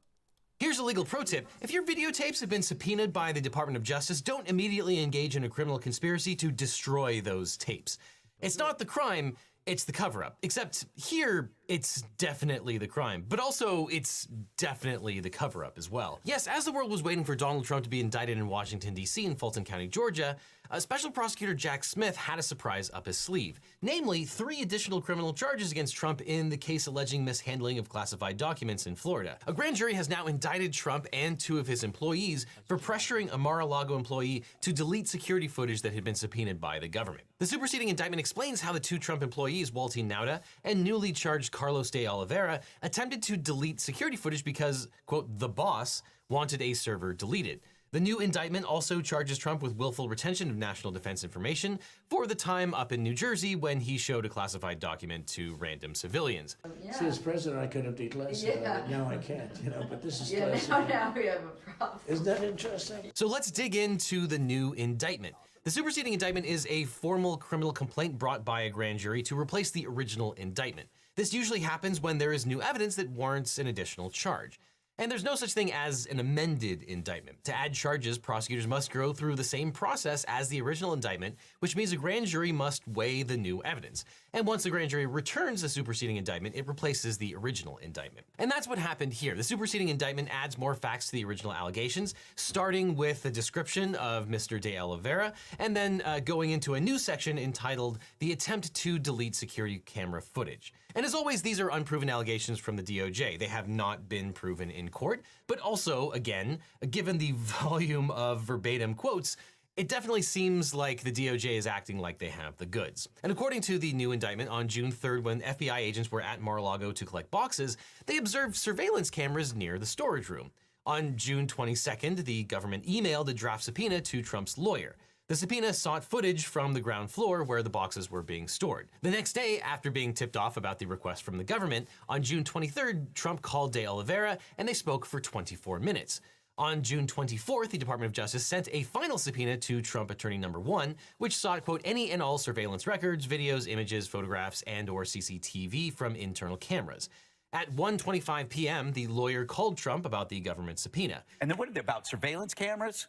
Here's a legal pro tip. If your videotapes have been subpoenaed by the Department of Justice, don't immediately engage in a criminal conspiracy to destroy those tapes. It's not the crime, it's the cover-up. Except here, it's definitely the crime. But also, it's definitely the cover-up as well. Yes, as the world was waiting for Donald Trump to be indicted in Washington, D.C. in Fulton County, Georgia, Special Prosecutor Jack Smith had a surprise up his sleeve. Namely, 3 additional criminal charges against Trump in the case alleging mishandling of classified documents in Florida. A grand jury has now indicted Trump and 2 of his employees for pressuring a Mar-a-Lago employee to delete security footage that had been subpoenaed by the government. The superseding indictment explains how the 2 Trump employees, Walty Nauta and newly charged Carlos de Oliveira, attempted to delete security footage because, quote, the boss wanted a server deleted. The new indictment also charges Trump with willful retention of national defense information for the time up in New Jersey when he showed a classified document to random civilians. See, as president, I could have done less of it. Now I can't, but this is classic. Now we have a problem. Isn't that interesting? So let's dig into the new indictment. The superseding indictment is a formal criminal complaint brought by a grand jury to replace the original indictment. This usually happens when there is new evidence that warrants an additional charge. And there's no such thing as an amended indictment. To add charges, prosecutors must go through the same process as the original indictment, which means a grand jury must weigh the new evidence. And once the grand jury returns the superseding indictment, it replaces the original indictment. And that's what happened here. The superseding indictment adds more facts to the original allegations, starting with a description of Mr. de Oliveira, and then going into a new section entitled The Attempt to Delete Security Camera Footage. And as always, these are unproven allegations from the DOJ. They have not been proven in court, but also, again, given the volume of verbatim quotes, it definitely seems like the DOJ is acting like they have the goods. And according to the new indictment, on June 3rd, when FBI agents were at Mar-a-Lago to collect boxes, they observed surveillance cameras near the storage room. On June 22nd, the government emailed a draft subpoena to Trump's lawyer. The subpoena sought footage from the ground floor where the boxes were being stored. The next day, after being tipped off about the request from the government, on June 23rd, Trump called de Oliveira and they spoke for 24 minutes. On June 24th, the Department of Justice sent a final subpoena to Trump Attorney Number 1, which sought, quote, any and all surveillance records, videos, images, photographs, and or CCTV from internal cameras. At 1:25 p.m., the lawyer called Trump about the government subpoena. And then what are they about? Surveillance cameras?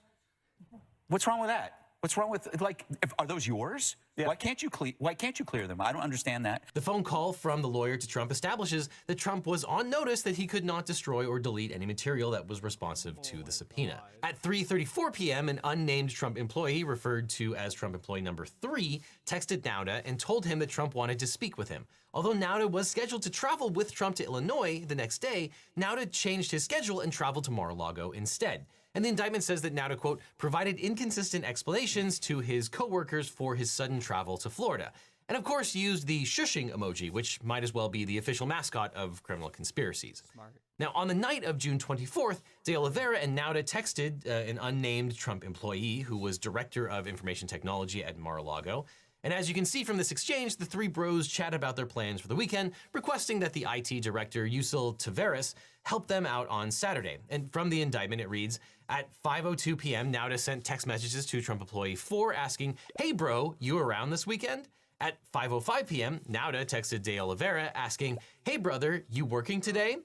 What's wrong with that? What's wrong with, like, are those yours? Yeah. Why can't you clear them? I don't understand that. The phone call from the lawyer to Trump establishes that Trump was on notice that he could not destroy or delete any material that was responsive to the subpoena. At 3:34 p.m., an unnamed Trump employee, referred to as Trump employee number 3, texted Nauta and told him that Trump wanted to speak with him. Although Nauta was scheduled to travel with Trump to Illinois the next day, Nauta changed his schedule and traveled to Mar-a-Lago instead. And the indictment says that Nauta, quote, provided inconsistent explanations to his coworkers for his sudden travel to Florida. And of course used the shushing emoji, which might as well be the official mascot of criminal conspiracies. Smart. Now, on the night of June 24th, De Oliveira and Nauta texted an unnamed Trump employee who was director of information technology at Mar-a-Lago. And as you can see from this exchange, the three bros chat about their plans for the weekend, requesting that the IT director, Counsel Tavares, help them out on Saturday. And from the indictment, it reads, at 5:02 p.m., Nauta sent text messages to Trump employee 4 asking, hey bro, you around this weekend? At 5:05 p.m., Nauta texted De Oliveira asking, hey brother, you working today?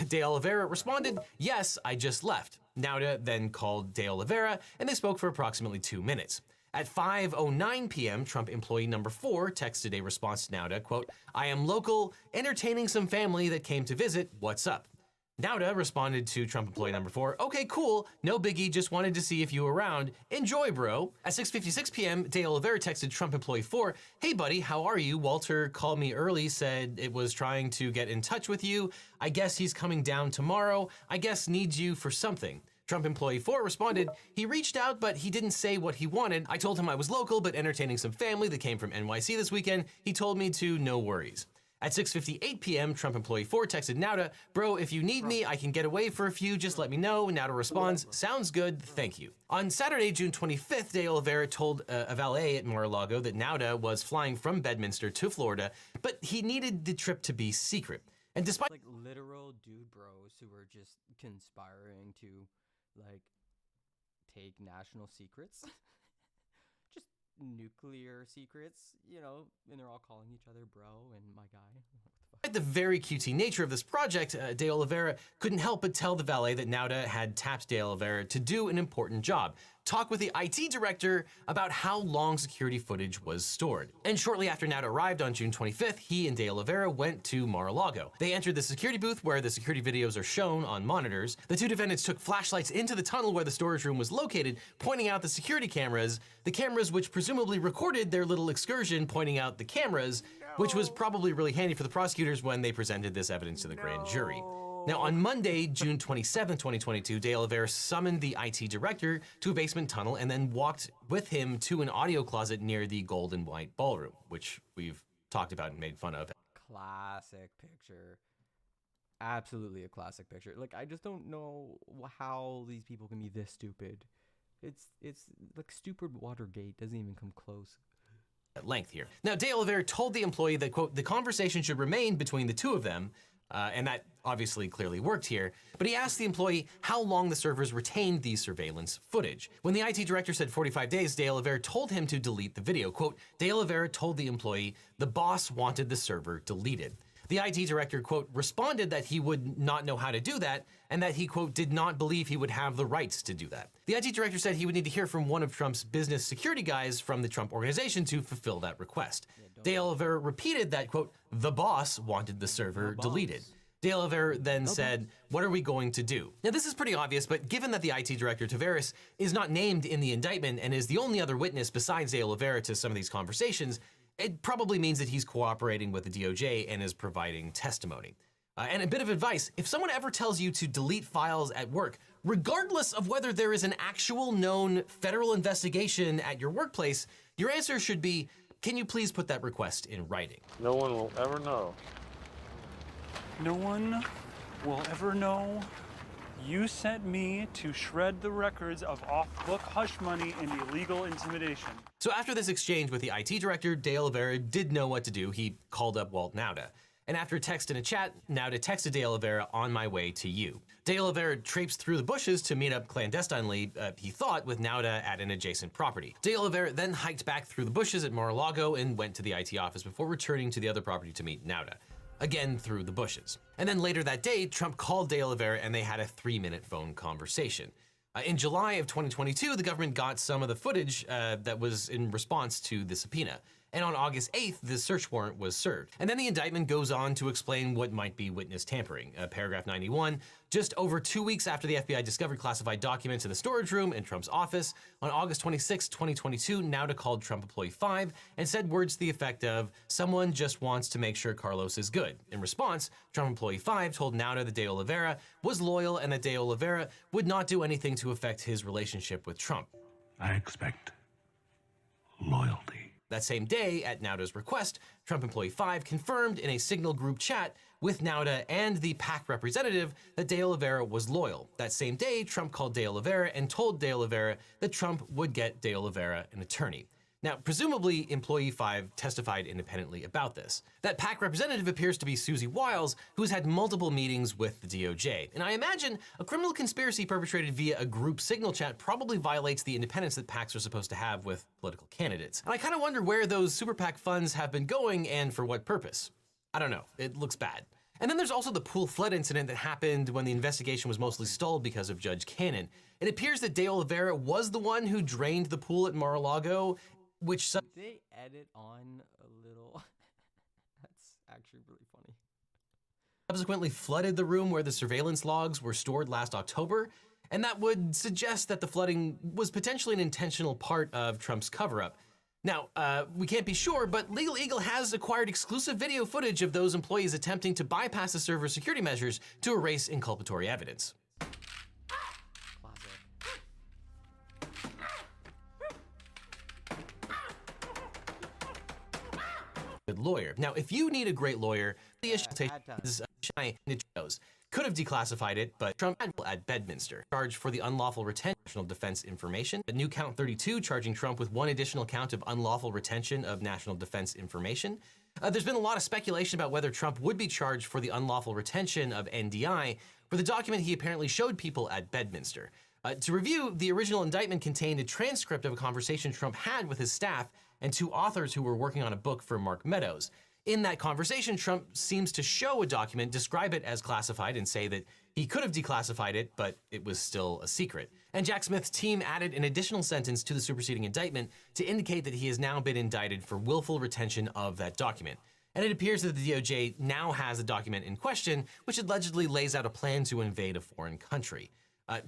De Oliveira responded, yes, I just left. Nauta then called De Oliveira and they spoke for approximately 2 minutes. At 5:09 p.m., Trump employee number 4 texted a response to Nauta, quote, I am local, entertaining some family that came to visit, what's up? Nauta responded to Trump employee number 4, okay, cool, no biggie, just wanted to see if you were around, enjoy, bro. At 6:56 p.m., De Oliveira texted Trump employee 4, hey buddy, how are you? Walter called me early, said it was trying to get in touch with you. I guess he's coming down tomorrow. I guess needs you for something. Trump employee 4 responded, he reached out, but he didn't say what he wanted. I told him I was local, but entertaining some family that came from NYC this weekend. He told me to no worries. At 6:58 p.m., Trump employee 4 texted Nauta, bro, if you need me, I can get away for a few, just let me know. Nauta responds, sounds good, thank you. On Saturday, June 25th, De Oliveira told a valet at Mar-a-Lago that Nauta was flying from Bedminster to Florida, but he needed the trip to be secret. And despite like literal dude bros who were just conspiring to like take national secrets, just nuclear secrets, you know, and they're all calling each other bro and my guy. the very QT nature of this project, De Oliveira couldn't help but tell the valet that Nauta had tapped De Oliveira to do an important job. Talk with the IT director about how long security footage was stored. And shortly after Nauta arrived on June 25th, he and De Oliveira went to Mar-a-Lago. They entered the security booth where the security videos are shown on monitors. The two defendants took flashlights into the tunnel where the storage room was located, pointing out the security cameras, which presumably recorded their little excursion pointing out the cameras, which was probably really handy for the prosecutors when they presented this evidence to the grand jury. Now, on Monday, June 27, 2022, De Oliveira summoned the IT director to a basement tunnel and then walked with him to an audio closet near the gold and white ballroom, which we've talked about and made fun of. Classic picture. Absolutely a classic picture. Like, I just don't know how these people can be this stupid. It's like stupid Watergate doesn't even come close. At length here. Now, De Oliveira told the employee that, quote, the conversation should remain between the two of them, and that obviously clearly worked here, but he asked the employee how long the servers retained the surveillance footage. When the IT director said 45 days, De Oliveira told him to delete the video. Quote, De Oliveira told the employee the boss wanted the server deleted. The IT director, quote, responded that he would not know how to do that and that he, quote, did not believe he would have the rights to do that. The IT director said he would need to hear from one of Trump's business security guys from the Trump organization to fulfill that request. De Oliveira repeated that, quote, the boss wanted the server deleted. De Oliveira then said, what are we going to do? Now, this is pretty obvious, but given that the IT director, Tavares, is not named in the indictment and is the only other witness besides De Oliveira to some of these conversations, it probably means that he's cooperating with the DOJ and is providing testimony. And a bit of advice, if someone ever tells you to delete files at work, regardless of whether there is an actual known federal investigation at your workplace, your answer should be, can you please put that request in writing? No one will ever know. No one will ever know. You sent me to shred the records of off-book hush money and illegal intimidation. So after this exchange with the IT director, De Oliveira did know what to do. He called up Walt Nauta. And after a text and a chat, Nauta texted De Oliveira, on my way to you. De Oliveira traipsed through the bushes to meet up clandestinely, he thought, with Nauta at an adjacent property. De Oliveira then hiked back through the bushes at Mar-a-Lago and went to the IT office before returning to the other property to meet Nauta. again through the bushes. And then later that day, Trump called De Oliveira and they had a 3-minute phone conversation. In July of 2022, the government got some of the footage that was in response to the subpoena. And on August 8th, the search warrant was served. And then the indictment goes on to explain what might be witness tampering. Paragraph 91, just over 2 weeks after the FBI discovered classified documents in the storage room in Trump's office, on August 26, 2022, Nauta called Trump Employee 5 and said words to the effect of, "Someone just wants to make sure Carlos is good." In response, Trump Employee 5 told Nauta that De Oliveira was loyal and that De Oliveira would not do anything to affect his relationship with Trump. I expect loyalty. That same day, at Nauta's request, Trump Employee 5 confirmed in a Signal group chat with Nauta and the PAC representative that De Oliveira was loyal. That same day, Trump called De Oliveira and told De Oliveira that Trump would get De Oliveira an attorney. Now, presumably, Employee 5 testified independently about this. That PAC representative appears to be Susie Wiles, who's had multiple meetings with the DOJ. And I imagine a criminal conspiracy perpetrated via a group Signal chat probably violates the independence that PACs are supposed to have with political candidates. And I kind of wonder where those super PAC funds have been going and for what purpose. I don't know, it looks bad. And then there's also the pool flood incident that happened when the investigation was mostly stalled because of Judge Cannon. It appears that De Oliveira was the one who drained the pool at Mar-a-Lago, which Did they edit on a little? That's actually really funny. subsequently flooded the room where the surveillance logs were stored last October, and that would suggest that the flooding was potentially an intentional part of Trump's cover-up. Now, we can't be sure, but Legal Eagle has acquired exclusive video footage of those employees attempting to bypass the server's security measures to erase inculpatory evidence. Good lawyer. Now, if you need a great lawyer, the issue is shiny and shows. Could have declassified it, but Trump at Bedminster charged for the unlawful retention of national defense information. A new count 32 charging Trump with one additional count of unlawful retention of national defense information. There's been a lot of speculation about whether Trump would be charged for the unlawful retention of NDI for the document he apparently showed people at Bedminster. To review, the original indictment contained a transcript of a conversation Trump had with his staff and 2 authors who were working on a book for Mark Meadows. In that conversation, Trump seems to show a document, describe it as classified, and say that he could have declassified it, but it was still a secret. And Jack Smith's team added an additional sentence to the superseding indictment to indicate that he has now been indicted for willful retention of that document. And it appears that the DOJ now has the document in question, which allegedly lays out a plan to invade a foreign country.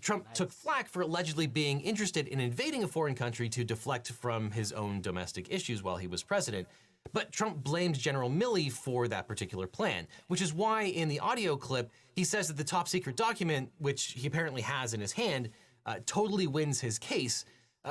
Trump took flack for allegedly being interested in invading a foreign country to deflect from his own domestic issues while he was president. But Trump blamed General Milley for that particular plan, which is why in the audio clip, he says that the top secret document, which he apparently has in his hand, totally wins his case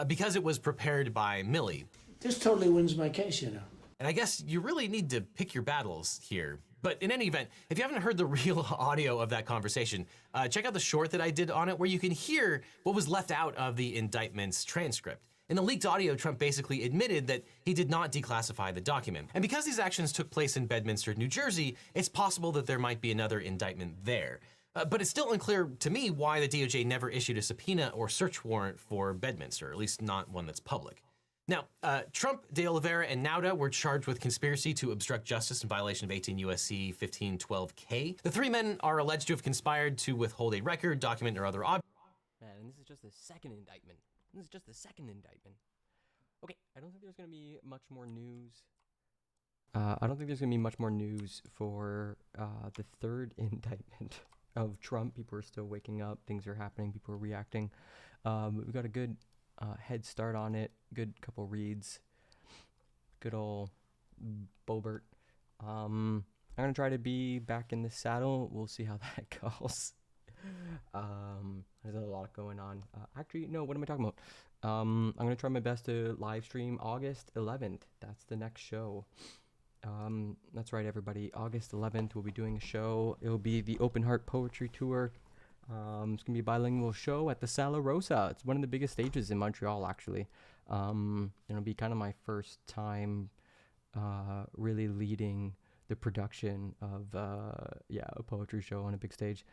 because it was prepared by Milley. This totally wins my case, you know. And I guess you really need to pick your battles here. But in any event, if you haven't heard the real audio of that conversation, check out the short that I did on it where you can hear what was left out of the indictment's transcript. In the leaked audio, Trump basically admitted that he did not declassify the document. And because these actions took place in Bedminster, New Jersey, it's possible that there might be another indictment there. But it's still unclear to me why the DOJ never issued a subpoena or search warrant for Bedminster, at least not one that's public. Now, Trump, De Oliveira, and Nauta were charged with conspiracy to obstruct justice in violation of 18 U.S.C. 1512K. The 3 men are alleged to have conspired to withhold a record, document, or other object. Man, and this is just the second indictment. This is just the second indictment. Okay, I don't think there's going to be much more news. I don't think there's going to be much more news for the third indictment of Trump. People are still waking up. Things are happening. People are reacting. We've got a good head start on it. Good couple reads. Good old Bobert. I'm going to try to be back in the saddle. We'll see how that goes. There's a lot going on. Actually, no, what am I talking about? I'm going to try my best to live stream August 11th. That's the next show. That's right, everybody. August 11th, we'll be doing a show. It'll be the Open Heart Poetry Tour. It's going to be a bilingual show at the Sala Rosa. It's one of the biggest stages in Montreal, actually. It'll be kind of my first time really leading the production of a poetry show on a big stage.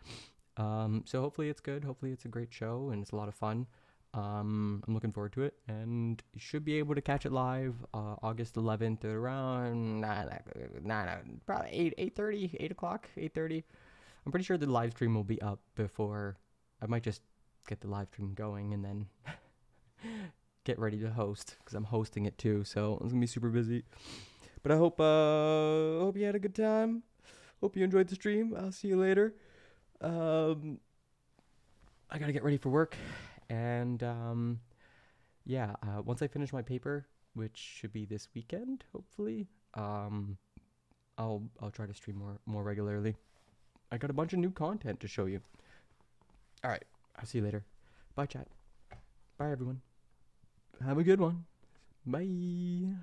So hopefully it's good. Hopefully it's a great show and it's a lot of fun. I'm looking forward to it, and you should be able to catch it live August 11th at around probably 8 o'clock, 8:30. I'm pretty sure the live stream will be up before. I might just get the live stream going and then get ready to host, because I'm hosting it too, so it's gonna be super busy. But I hope you had a good time. Hope you enjoyed the stream. I'll see you later. I gotta get ready for work, and once I finish my paper, which should be this weekend, hopefully, I'll try to stream more regularly. I got a bunch of new content to show you. All right, I'll see you later. Bye, chat. Bye, everyone. Have a good one. Bye.